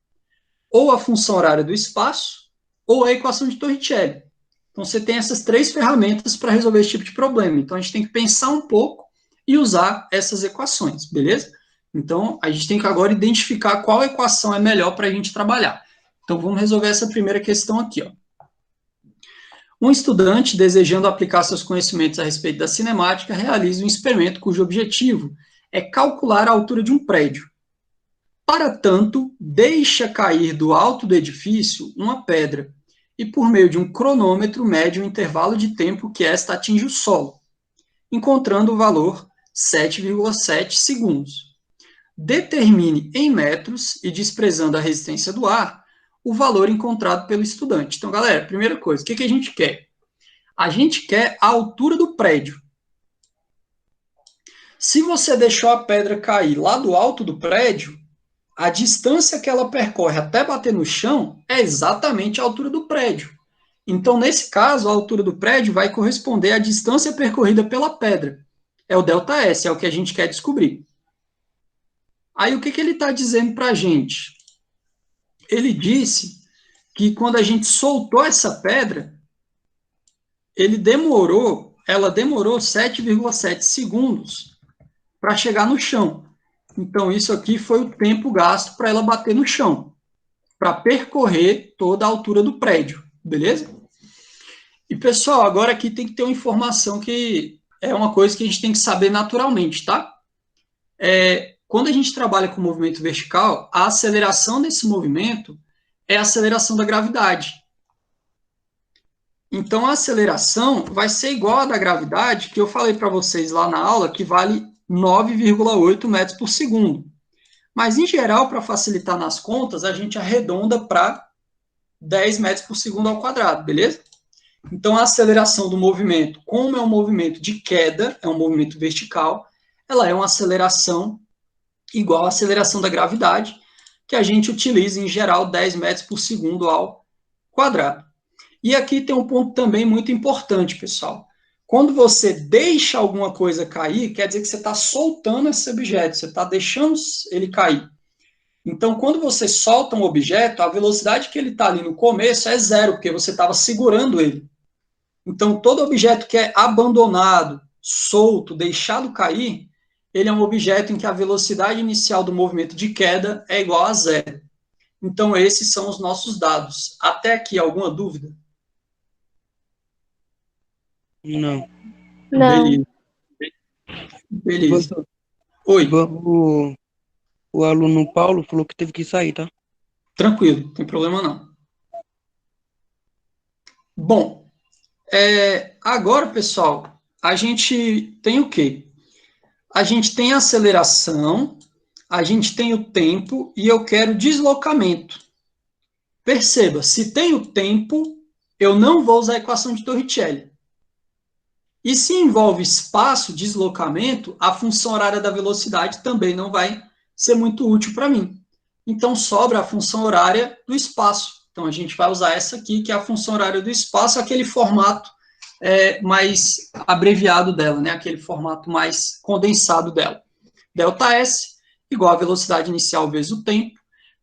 ou a função horária do espaço, ou a equação de Torricelli. Então, você tem essas 3 ferramentas para resolver esse tipo de problema. Então, a gente tem que pensar um pouco e usar essas equações, beleza? Então, a gente tem que agora identificar qual equação é melhor para a gente trabalhar. Então, vamos resolver essa primeira questão aqui, ó. Um estudante, desejando aplicar seus conhecimentos a respeito da cinemática, realiza um experimento cujo objetivo é calcular a altura de um prédio. Para tanto, deixa cair do alto do edifício uma pedra e, por meio de um cronômetro, mede o intervalo de tempo que esta atinge o solo, encontrando o valor 7,7 segundos. Determine em metros e, desprezando a resistência do ar, o valor encontrado pelo estudante. Então, galera, primeira coisa, o que a gente quer? A gente quer a altura do prédio. Se você deixou a pedra cair lá do alto do prédio, a distância que ela percorre até bater no chão é exatamente a altura do prédio. Então, nesse caso, a altura do prédio vai corresponder à distância percorrida pela pedra. É o ΔS, é o que a gente quer descobrir. Aí, o que ele está dizendo para a gente? Ele disse que quando a gente soltou essa pedra, ela demorou 7,7 segundos para chegar no chão. Então, isso aqui foi o tempo gasto para ela bater no chão, para percorrer toda a altura do prédio, beleza? E, pessoal, agora aqui tem que ter uma informação que é uma coisa que a gente tem que saber naturalmente, tá? Quando a gente trabalha com movimento vertical, a aceleração desse movimento é a aceleração da gravidade. Então, a aceleração vai ser igual à da gravidade, que eu falei para vocês lá na aula, que vale 9,8 metros por segundo. Mas, em geral, para facilitar nas contas, a gente arredonda para 10 metros por segundo ao quadrado, beleza? Então, a aceleração do movimento, como é um movimento de queda, é um movimento vertical, ela é uma aceleração igual à aceleração da gravidade, que a gente utiliza, em geral, 10 metros por segundo ao quadrado. E aqui tem um ponto também muito importante, pessoal. Quando você deixa alguma coisa cair, quer dizer que você está soltando esse objeto, você está deixando ele cair. Então, quando você solta um objeto, a velocidade que ele está ali no começo é zero, porque você estava segurando ele. Então, todo objeto que é abandonado, solto, deixado cair, ele é um objeto em que a velocidade inicial do movimento de queda é igual a zero. Então, esses são os nossos dados. Até aqui, alguma dúvida? Não. Não. Beleza. Professor, Oi, o aluno Paulo falou que teve que sair, tá? tranquilo, não tem problema não. Bom, agora, pessoal, a gente tem o quê? A gente tem a aceleração, a gente tem o tempo e eu quero deslocamento. Perceba, se tem o tempo, eu não vou usar a equação de Torricelli. E se envolve espaço, deslocamento, a função horária da velocidade também não vai ser muito útil para mim. Então, sobra a função horária do espaço. Então, a gente vai usar essa aqui, que é a função horária do espaço, aquele formato mais abreviado dela, né? Aquele formato mais condensado dela. ΔS igual a velocidade inicial vezes o tempo,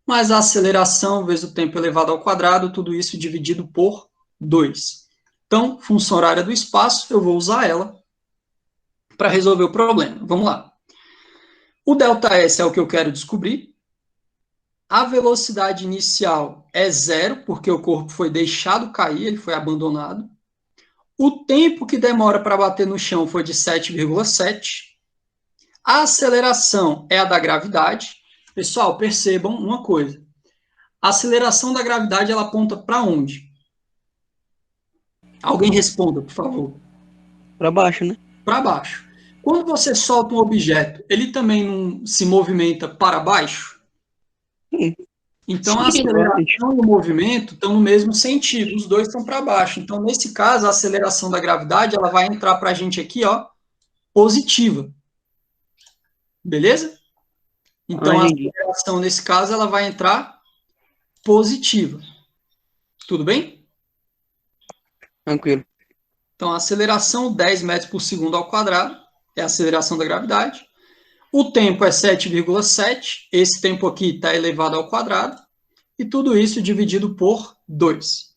mais a aceleração vezes o tempo elevado ao quadrado, tudo isso dividido por 2. Então, função horária do espaço, eu vou usar ela para resolver o problema. Vamos lá. O ΔS é o que eu quero descobrir. A velocidade inicial é zero, porque o corpo foi deixado cair, ele foi abandonado. O tempo que demora para bater no chão foi de 7,7. A aceleração é a da gravidade. Pessoal, percebam uma coisa. A aceleração da gravidade, ela aponta para onde? Alguém responda, por favor. Para baixo, né? Para baixo. Quando você solta um objeto, ele também não se movimenta para baixo? Sim. Então, a Sim, aceleração e o movimento estão no mesmo sentido, os dois estão para baixo. Então, nesse caso, a aceleração da gravidade, ela vai entrar para a gente aqui, ó, positiva. Beleza? Então, a aceleração, nesse caso, ela vai entrar positiva. Tudo bem? Tranquilo. Então, a aceleração, 10 metros por segundo ao quadrado, é a aceleração da gravidade. O tempo é 7,7, esse tempo aqui está elevado ao quadrado, e tudo isso dividido por 2.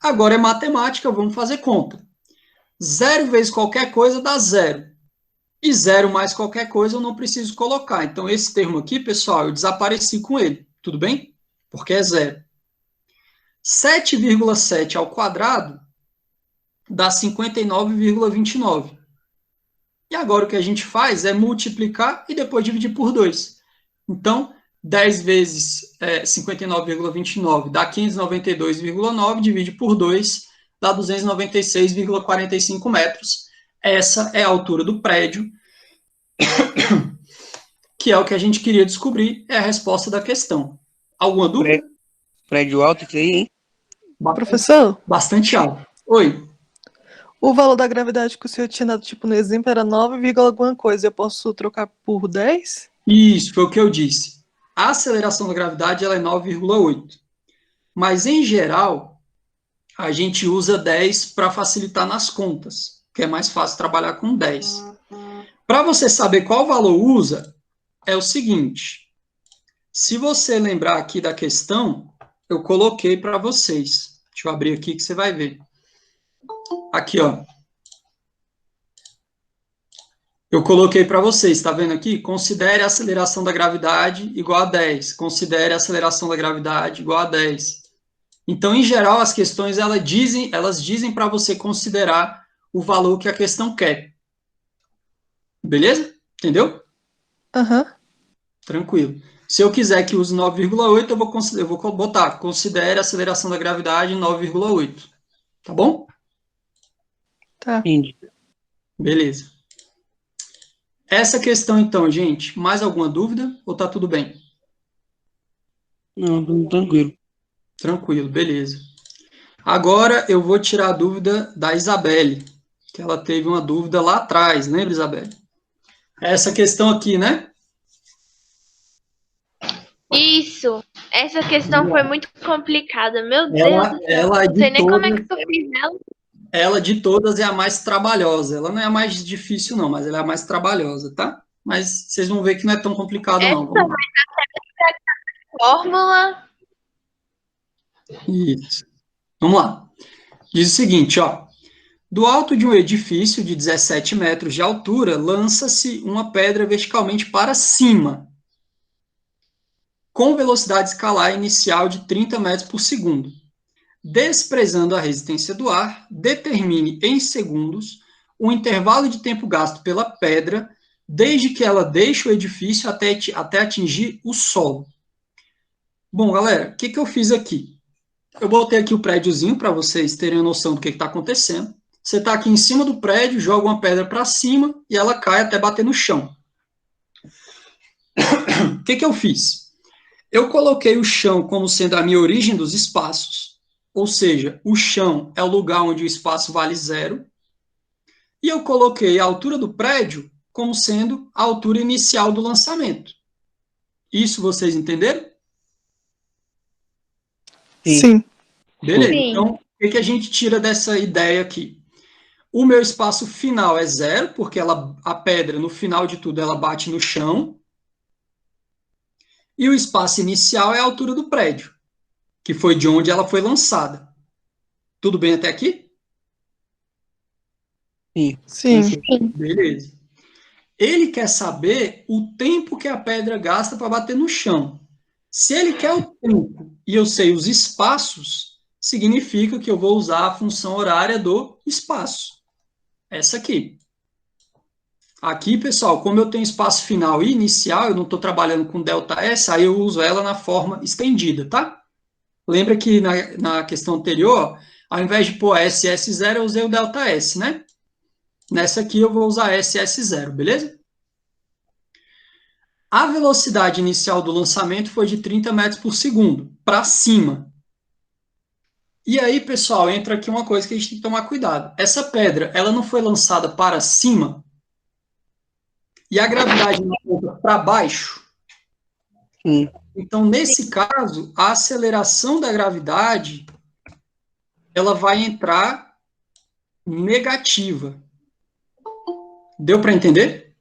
Agora é matemática, vamos fazer conta. 0 vezes qualquer coisa dá 0. E 0 mais qualquer coisa eu não preciso colocar. Então, esse termo aqui, pessoal, eu desapareci com ele. Tudo bem? Porque é 0. 7,7 ao quadrado dá 59,29. E agora o que a gente faz é multiplicar e depois dividir por 2. Então, 10 vezes 59,29 dá 592,9, divide por 2, dá 296,45 metros. Essa é a altura do prédio, que é o que a gente queria descobrir, é a resposta da questão. Alguma dúvida? Prédio alto isso aí, hein? Professor? Bastante alto. Oi. O valor da gravidade que o senhor tinha dado, tipo, no exemplo, era 9, alguma coisa. Eu posso trocar por 10? Isso, foi o que eu disse. A aceleração da gravidade ela é 9,8. Mas, em geral, a gente usa 10 para facilitar nas contas, que é mais fácil trabalhar com 10. Para você saber qual valor usa, é o seguinte. Se você lembrar aqui da questão, eu coloquei para vocês. Deixa eu abrir aqui que você vai ver. Aqui, ó. Eu coloquei para vocês, tá vendo aqui? Considere a aceleração da gravidade igual a 10. Considere a aceleração da gravidade igual a 10. Então, em geral, as questões elas dizem para você considerar o valor que a questão quer. Beleza? Entendeu? Aham. Tranquilo. Se eu quiser que use 9,8, eu vou botar considere a aceleração da gravidade 9,8. Tá bom? Tá. Entendi. Beleza. Essa questão, então, gente, mais alguma dúvida ou tá tudo bem? Não, tudo tranquilo. Tranquilo, beleza. Agora eu vou tirar a dúvida da Isabelle, que ela teve uma dúvida lá atrás, lembra, Isabelle? Essa questão aqui, né? Isso. Essa questão foi muito complicada. Meu Deus Ela, do céu. ela Não sei de nem como é todas, que eu fiz ela. ela de todas é a mais trabalhosa. Ela não é a mais difícil, não, mas ela é a mais trabalhosa, tá? Mas vocês vão ver que não é tão complicado, não. Essa Vamos lá. fórmula. Isso. Vamos lá. Diz o seguinte, ó. Do alto de um edifício de 17 metros de altura, lança-se uma pedra verticalmente para cima, com velocidade escalar inicial de 30 metros por segundo. Desprezando a resistência do ar, determine em segundos o intervalo de tempo gasto pela pedra, desde que ela deixe o edifício até atingir o solo. Bom, galera, o que eu fiz aqui? Eu botei aqui o prédiozinho para vocês terem a noção do que está acontecendo. Você está aqui em cima do prédio, joga uma pedra para cima e ela cai até bater no chão. O que eu fiz? Eu coloquei o chão como sendo a minha origem dos espaços, ou seja, o chão é o lugar onde o espaço vale zero, e eu coloquei a altura do prédio como sendo a altura inicial do lançamento. Isso vocês entenderam? Sim. Beleza. Sim. Então, o que a gente tira dessa ideia aqui? O meu espaço final é zero, porque a pedra, no final de tudo, ela bate no chão. E o espaço inicial é a altura do prédio, que foi de onde ela foi lançada. Tudo bem até aqui? Sim. Sim. Beleza. Ele quer saber o tempo que a pedra gasta para bater no chão. Se ele quer o tempo e eu sei os espaços, significa que eu vou usar a função horária do espaço. Essa aqui. Aqui, pessoal, como eu tenho espaço final e inicial, eu não estou trabalhando com ΔS, aí eu uso ela na forma estendida, tá? Lembra que na questão anterior, ao invés de pôr SS0, eu usei o ΔS, né? Nessa aqui eu vou usar SS0, beleza? A velocidade inicial do lançamento foi de 30 metros por segundo, para cima. E aí, pessoal, entra aqui uma coisa que a gente tem que tomar cuidado. Essa pedra, ela não foi lançada para cima, e a gravidade não aponta para baixo. Sim. Então, nesse caso, a aceleração da gravidade, ela vai entrar negativa. Deu para entender?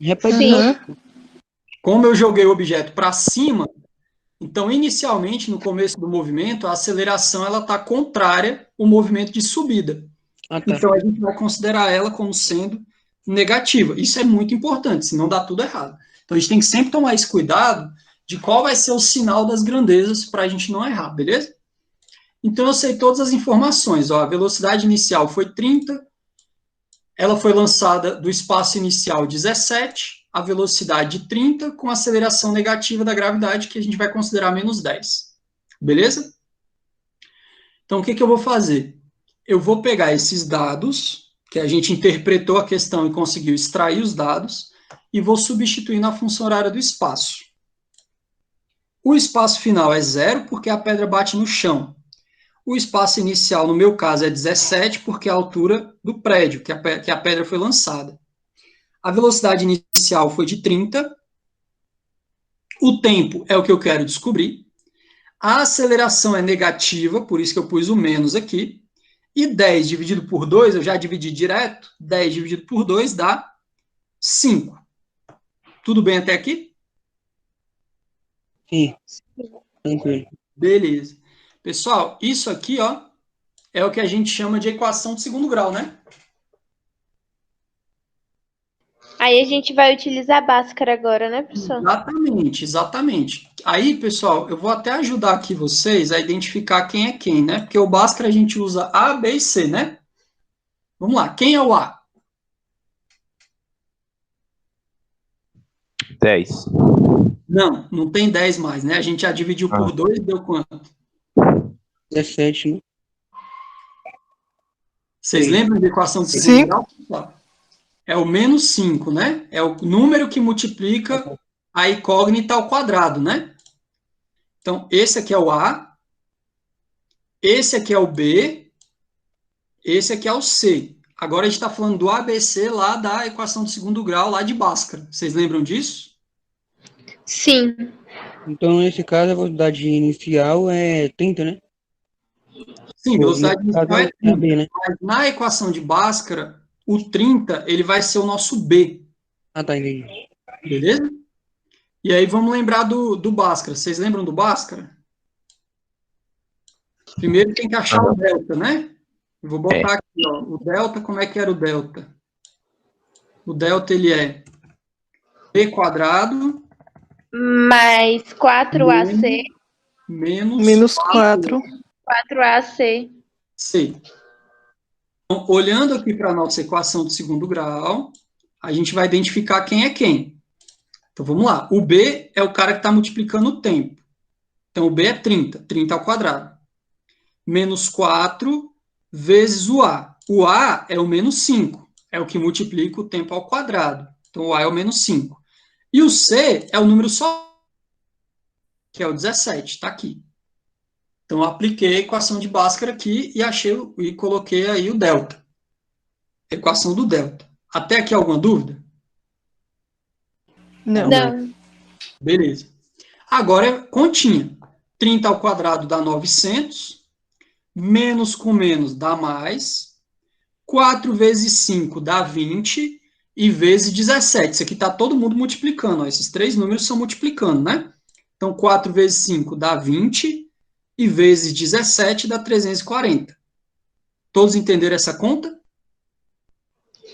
Repete. Sim. Como eu joguei o objeto para cima, então, inicialmente, no começo do movimento, a aceleração ela está contrária ao movimento de subida. Ah, tá. Então, a gente vai considerar ela como sendo negativa. Isso é muito importante, senão dá tudo errado. Então, a gente tem que sempre tomar esse cuidado de qual vai ser o sinal das grandezas para a gente não errar, beleza? Então, eu sei todas as informações. Ó, a velocidade inicial foi 30, ela foi lançada do espaço inicial 17, a velocidade 30, com aceleração negativa da gravidade, que a gente vai considerar menos 10. Beleza? Então, o que eu vou fazer? Eu vou pegar esses dados, que a gente interpretou a questão e conseguiu extrair os dados, e vou substituir na função horária do espaço. O espaço final é 0, porque a pedra bate no chão. O espaço inicial, no meu caso, é 17, porque é a altura do prédio, que a pedra foi lançada. A velocidade inicial foi de 30. O tempo é o que eu quero descobrir. A aceleração é negativa, por isso que eu pus o menos aqui. E 10 dividido por 2, eu já dividi direto. 10 dividido por 2 dá 5. Tudo bem até aqui? Sim. Tranquilo. Beleza. Pessoal, isso aqui, ó, é o que a gente chama de equação de segundo grau, né? Aí a gente vai utilizar a Bhaskara agora, né, professor? Exatamente, exatamente. Aí, pessoal, eu vou até ajudar aqui vocês a identificar quem é quem, né? Porque o Bhaskara a gente usa A, B e C, né? Vamos lá, quem é o A? 10. Não, não tem 10 mais, né? A gente já dividiu por 2 e deu quanto? 17, né? Vocês Sim. lembram da equação de segundo grau? É o menos 5, né? É o número que multiplica a incógnita ao quadrado, né? Então, esse aqui é o A, esse aqui é o B, esse aqui é o C. Agora a gente está falando do ABC lá da equação de segundo grau, lá de Bhaskara. Vocês lembram disso? Sim. Então, nesse caso, a velocidade inicial é 30, né? Sim, velocidade Nesse caso, inicial é é 30. B, né? Mas na equação de Bhaskara, o 30 ele vai ser o nosso B, Ah, tá, entendi. beleza? E aí vamos lembrar do Bhaskara. Vocês lembram do Bhaskara? Primeiro tem que achar o delta, né? Eu vou botar aqui, ó, o delta, como é que era o delta? O delta, ele é B quadrado Mais 4AC, menos 4. 4AC. C. Então, olhando aqui para a nossa equação de segundo grau, a gente vai identificar quem é quem. Então, vamos lá. O B é o cara que está multiplicando o tempo. Então, o B é 30, 30 ao quadrado. Menos 4 vezes o A. O A é o menos 5, é o que multiplica o tempo ao quadrado. Então, o A é o menos 5. E o C é o número só, que é o 17, está aqui. Então, eu apliquei a equação de Bhaskara aqui e coloquei aí o delta. Equação do delta. Até aqui alguma dúvida? Não. Não. Beleza. Agora é continha. 30 ao quadrado dá 900. Menos com menos dá mais. 4 vezes 5 dá 20. E vezes 17. Isso aqui está todo mundo multiplicando. Ó. Esses três números são multiplicando, né? Então, 4 vezes 5 dá 20. E vezes 17 dá 340. Todos entenderam essa conta?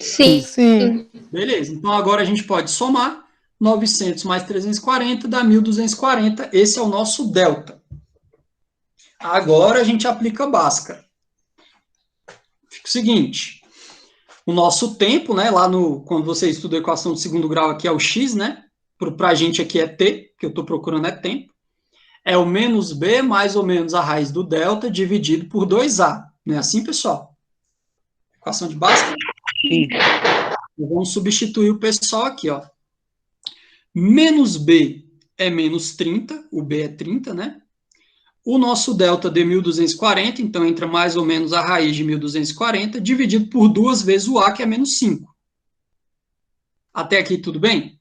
Sim. Sim. Beleza. Então, agora a gente pode somar. 900 mais 340 dá 1.240. Esse é o nosso delta. Agora a gente aplica Bhaskara. Fica o seguinte. O nosso tempo, né? Lá quando você estuda a equação de segundo grau, aqui é o x, né? Para a gente aqui é t, que eu estou procurando é tempo. É o menos b mais ou menos a raiz do delta dividido por 2a. Não é assim, pessoal? Equação de Bhaskara? Sim. Vamos substituir o pessoal aqui, ó. Menos b é menos 30, o b é 30, né? O nosso delta deu 1.240, então entra mais ou menos a raiz de 1.240, dividido por 2 vezes o a, que é menos 5. Até aqui tudo bem?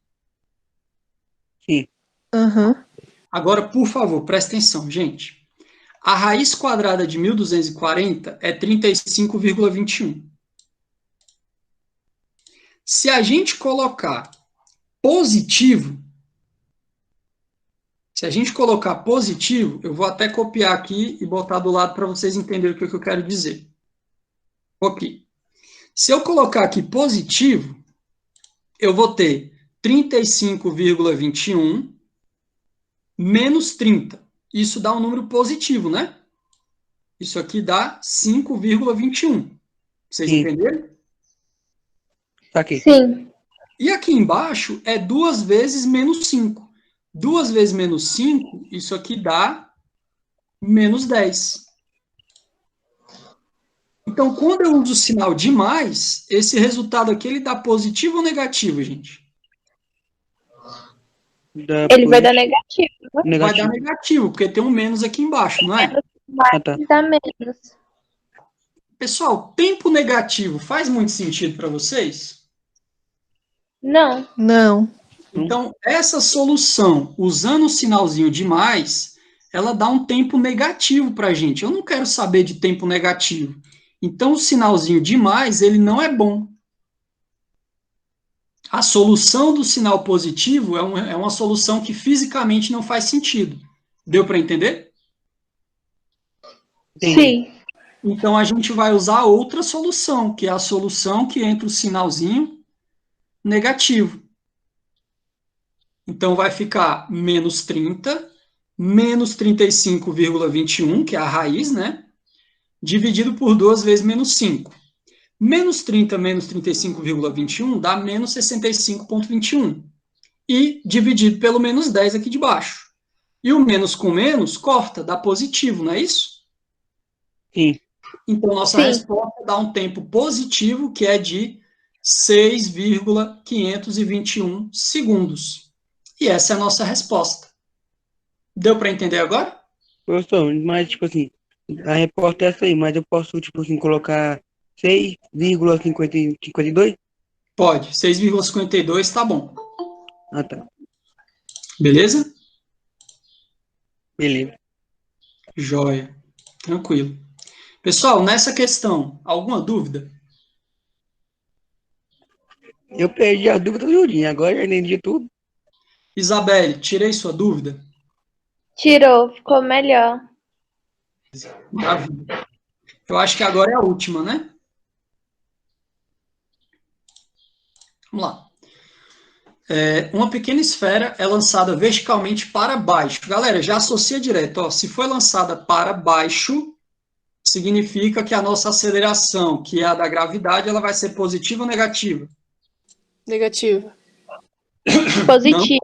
Sim. Aham. Agora, por favor, presta atenção, gente. A raiz quadrada de 1.240 é 35,21. Se a gente colocar positivo, eu vou até copiar aqui e botar do lado para vocês entenderem o que eu quero dizer. Ok. Se eu colocar aqui positivo, eu vou ter 35,21 menos 30. Isso dá um número positivo, né? Isso aqui dá 5,21. Vocês Sim. entenderam? Tá aqui. Sim. E aqui embaixo é 2 vezes menos 5. 2 vezes menos 5, isso aqui dá menos 10. Então, quando eu uso o sinal de mais, esse resultado aqui ele dá positivo ou negativo, gente? Ele vai dar negativo. Vai Negativo. dar negativo, porque tem um menos aqui embaixo, não é? Ah, tá. Dá menos. Pessoal, tempo negativo faz muito sentido para vocês? Não. Não. Então, essa solução, usando o sinalzinho de mais, ela dá um tempo negativo para a gente. Eu não quero saber de tempo negativo. Então, o sinalzinho de mais, ele não é bom. A solução do sinal positivo é uma solução que fisicamente não faz sentido. Deu para entender? Entendi. Sim. Então, a gente vai usar outra solução, que é a solução que entra o sinalzinho negativo. Então, vai ficar menos 30, menos 35,21, que é a raiz, né? Dividido por 2 vezes menos 5. Menos 30 menos 35,21 dá menos 65,21. E dividido pelo menos 10 aqui de baixo. E o menos com menos corta, dá positivo, não é isso? Sim. Então, nossa Sim. resposta dá um tempo positivo, que é de 6,521 segundos. E essa é a nossa resposta. Deu para entender agora? Professor, mas, tipo assim, a resposta é essa aí, mas eu posso, tipo assim, colocar 6,52? Pode. 6,52 tá bom. Ah, tá. Beleza? Beleza. Joia. Tranquilo. Pessoal, nessa questão, alguma dúvida? Eu perdi a dúvida do Julinho, agora eu entendi tudo. Isabelle, tirei sua dúvida? Tirou, ficou melhor. Maravilha. Eu acho que agora é a última, né? Vamos lá. Uma pequena esfera é lançada verticalmente para baixo. Galera, já associa direto. Ó, se foi lançada para baixo, significa que a nossa aceleração, que é a da gravidade, ela vai ser positiva ou negativa? Negativo. Positivo.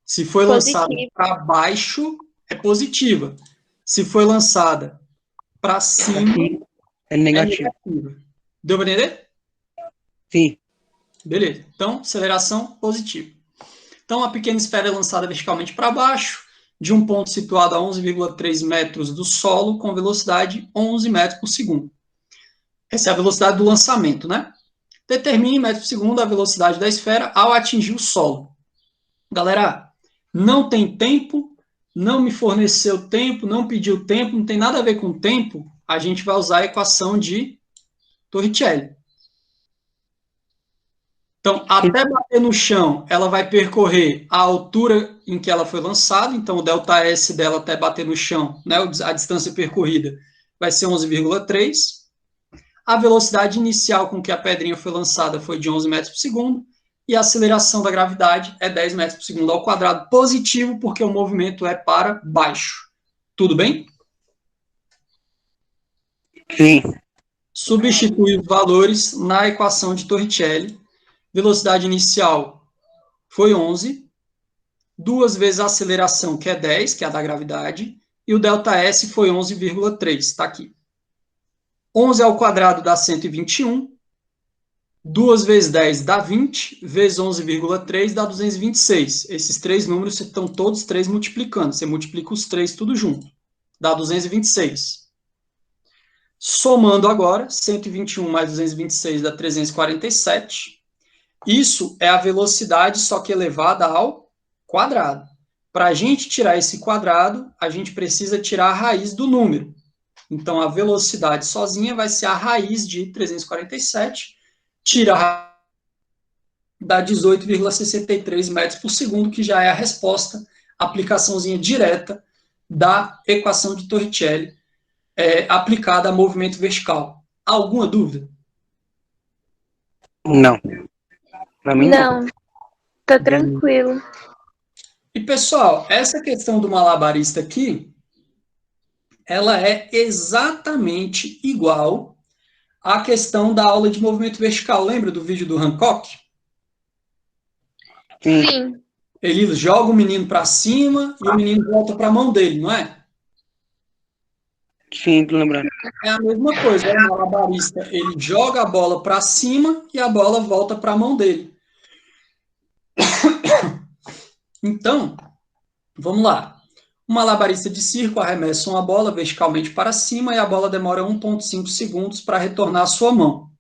Se foi lançada para baixo, é positiva. Se foi lançada para cima, Aqui é é negativo. negativa. Deu para entender? Sim. Beleza. Então, aceleração positiva. Então, a pequena esfera é lançada verticalmente para baixo, de um ponto situado a 11,3 metros do solo, com velocidade 11 metros por segundo. Essa é a velocidade do lançamento, né? Determine em metros por segundo a velocidade da esfera ao atingir o solo. Galera, não tem tempo, não me forneceu tempo, não pediu tempo, não tem nada a ver com tempo, a gente vai usar a equação de Torricelli. Então, até bater no chão, ela vai percorrer a altura em que ela foi lançada, então o ΔS dela até bater no chão, né, a distância percorrida, vai ser 11,3. A velocidade inicial com que a pedrinha foi lançada foi de 11 metros por segundo, e a aceleração da gravidade é 10 metros por segundo ao quadrado positivo, porque o movimento é para baixo. Tudo bem? Sim. Substitui os valores na equação de Torricelli. Velocidade inicial foi 11, duas vezes a aceleração, que é 10, que é a da gravidade, e o ΔS foi 11,3, está aqui. 11 ao quadrado dá 121, 2 vezes 10 dá 20, vezes 11,3 dá 226. Esses três números estão todos três multiplicando. Você multiplica os três tudo junto. Dá 226. Somando agora, 121 mais 226 dá 347. Isso é a velocidade, só que elevada ao quadrado. Para a gente tirar esse quadrado, a gente precisa tirar a raiz do número. Então, a velocidade sozinha vai ser a raiz de 347, tira a raiz, dá 18,63 metros por segundo, que já é a resposta, aplicaçãozinha direta da equação de Torricelli, aplicada a movimento vertical. Alguma dúvida? Não. Pra mim, Não, tá tranquilo. E, pessoal, essa questão do malabarista aqui, ela é exatamente igual à questão da aula de movimento vertical. Lembra do vídeo do Hancock? Sim. Ele joga o menino para cima e o menino volta para a mão dele, não é? Sim, tô lembrando. É a mesma coisa. O malabarista, ele joga a bola para cima e a bola volta para a mão dele. Então, vamos lá. O malabarista de circo arremessa uma bola verticalmente para cima e a bola demora 1,5 segundos para retornar à sua mão.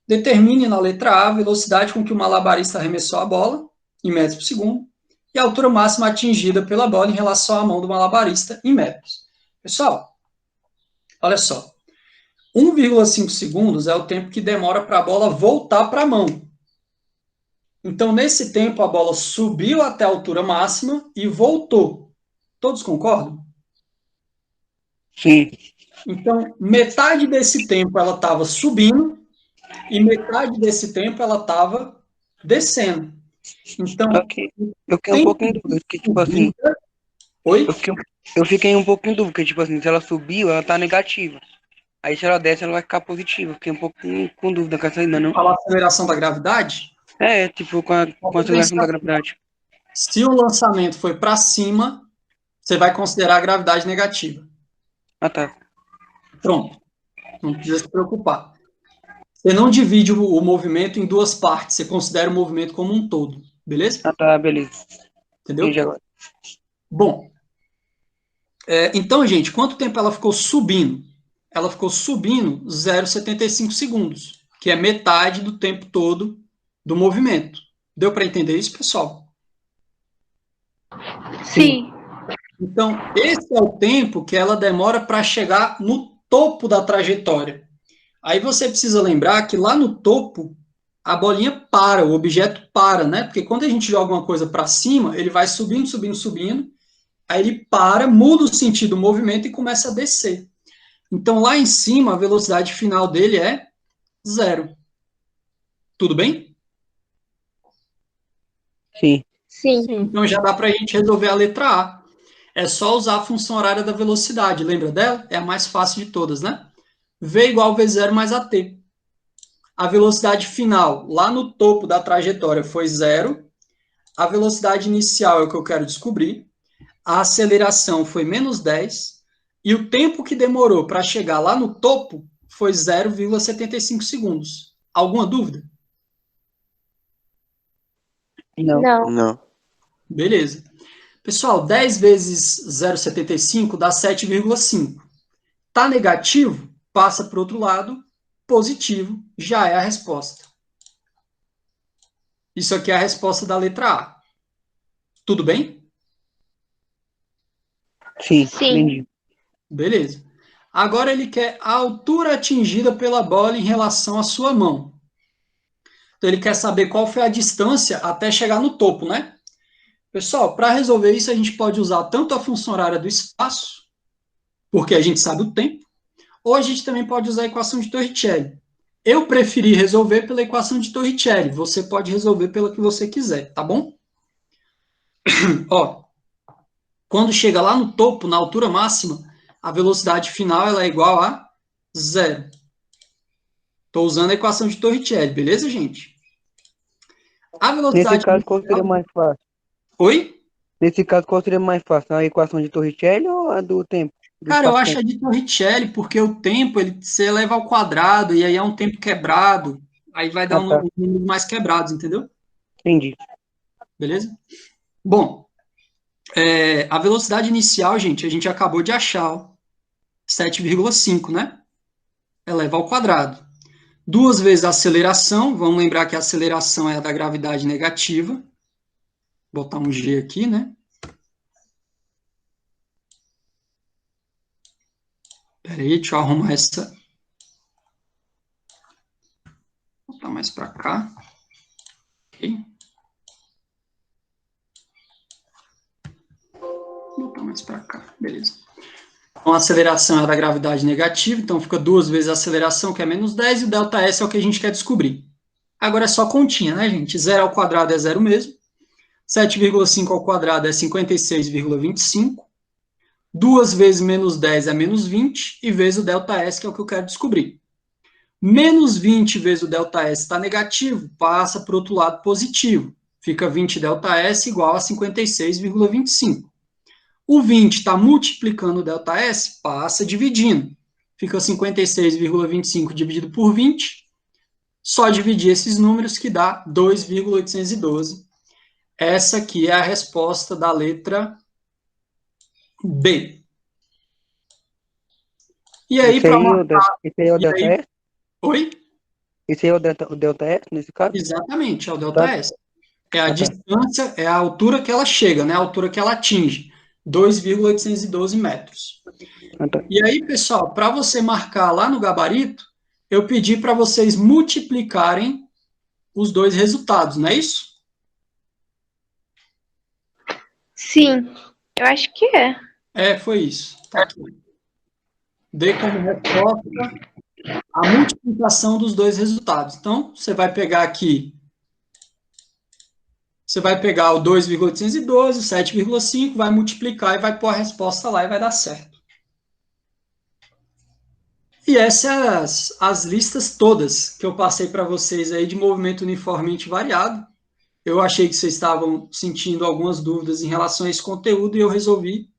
Determine na letra A a velocidade com que o malabarista arremessou a bola, em metros por segundo, e a altura máxima atingida pela bola em relação à mão do malabarista, em metros. Pessoal, olha só. 1,5 segundos é o tempo que demora para a bola voltar para a mão. Então, nesse tempo, a bola subiu até a altura máxima e voltou. Todos concordam? Sim. Então, metade desse tempo ela estava subindo e metade desse tempo ela estava descendo. Então, eu fiquei um pouco em dúvida, que tipo assim. Oi? Eu fiquei um pouco em dúvida, que tipo assim, se ela subiu, ela tá negativa. Aí se ela desce, ela vai ficar positiva. Eu fiquei um pouco com dúvida com essa ainda, não? Falar aceleração da gravidade? Tipo, com a aceleração da gravidade. Se o lançamento foi para cima, você vai considerar a gravidade negativa. Ah, tá. Pronto. Não precisa se preocupar. Você não divide o movimento em duas partes, você considera o movimento como um todo, beleza? Ah, tá, beleza. Entendeu? Entendi agora. Bom, então, gente, quanto tempo ela ficou subindo? Ela ficou subindo 0,75 segundos, que é metade do tempo todo do movimento. Deu para entender isso, pessoal? Sim. Então, esse é o tempo que ela demora para chegar no topo da trajetória. Aí você precisa lembrar que lá no topo, a bolinha para, o objeto para, né? Porque quando a gente joga uma coisa para cima, ele vai subindo, subindo, subindo, aí ele para, muda o sentido do movimento e começa a descer. Então, lá em cima, a velocidade final dele é 0. Tudo bem? Sim. Sim. Então, já dá para a gente resolver a letra A. É só usar a função horária da velocidade. Lembra dela? É a mais fácil de todas, né? V igual V0 mais AT. A velocidade final, lá no topo da trajetória, foi 0. A velocidade inicial é o que eu quero descobrir. A aceleração foi menos 10. E o tempo que demorou para chegar lá no topo foi 0,75 segundos. Alguma dúvida? Não. Não. Não. Beleza. Pessoal, 10 vezes 0,75 dá 7,5. Tá negativo? Passa para o outro lado. Positivo já é a resposta. Isso aqui é a resposta da letra A. Tudo bem? Sim, Sim. entendi. Beleza. Agora ele quer a altura atingida pela bola em relação à sua mão. Então ele quer saber qual foi a distância até chegar no topo, né? Pessoal, para resolver isso a gente pode usar tanto a função horária do espaço, porque a gente sabe o tempo, ou a gente também pode usar a equação de Torricelli. Eu preferi resolver pela equação de Torricelli. Você pode resolver pela que você quiser, tá bom? Ó, quando chega lá no topo, na altura máxima, a velocidade final ela é igual a 0. Estou usando a equação de Torricelli, beleza, gente? A Nesse velocidade caso, qual seria inicial... mais fácil? Oi? Nesse caso, qual seria mais fácil? A equação de Torricelli ou a do tempo? Do Cara, eu acho espaço-tempo? a de Torricelli, porque o tempo ele se eleva ao quadrado, e aí é um tempo quebrado, aí vai dar Ah, tá. números mais quebrados, entendeu? Entendi. Beleza? Bom, a velocidade inicial, gente, a gente acabou de achar, ó, 7,5, né? Eleva ao quadrado. 2 vezes a aceleração, vamos lembrar que a aceleração é a da gravidade negativa. Vou botar um G aqui, né? Peraí, deixa eu arrumar essa. Vou botar mais para cá. Ok. Vou botar mais para cá, beleza. Então, a aceleração é da gravidade negativa, então fica 2 vezes a aceleração, que é menos 10, e o ΔS é o que a gente quer descobrir. Agora é só continha, né, gente? 0 ao quadrado é 0 mesmo. 7,5 ao quadrado é 56,25. 2 vezes menos 10 é menos 20, e vezes o ΔS, que é o que eu quero descobrir. Menos 20 vezes o ΔS está negativo, passa para o outro lado positivo. Fica 20 ΔS igual a 56,25. O 20 está multiplicando o ΔS, passa dividindo. Fica 56,25 dividido por 20. Só dividir esses números que dá 2,812. Essa aqui é a resposta da letra B. E aí, para marcar... Esse aí é o ΔS? Oi? Esse aí é o ΔS, nesse caso? Exatamente, é o Tá. ΔS. É a tá. distância, é a altura que ela chega, né? A altura que ela atinge. 2,812 metros. Tá. E aí, pessoal, para você marcar lá no gabarito, eu pedi para vocês multiplicarem os dois resultados, não é isso? Sim. Eu acho que é. Foi isso. Tá aqui. Dê como resposta a multiplicação dos dois resultados. Então, você vai pegar aqui, você vai pegar o 2,812, o 7,5, vai multiplicar e vai pôr a resposta lá e vai dar certo. E essas as listas todas que eu passei para vocês aí de movimento uniformemente variado. Eu achei que vocês estavam sentindo algumas dúvidas em relação a esse conteúdo e eu resolvi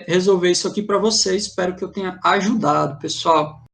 resolver isso aqui para vocês. Espero que eu tenha ajudado, pessoal.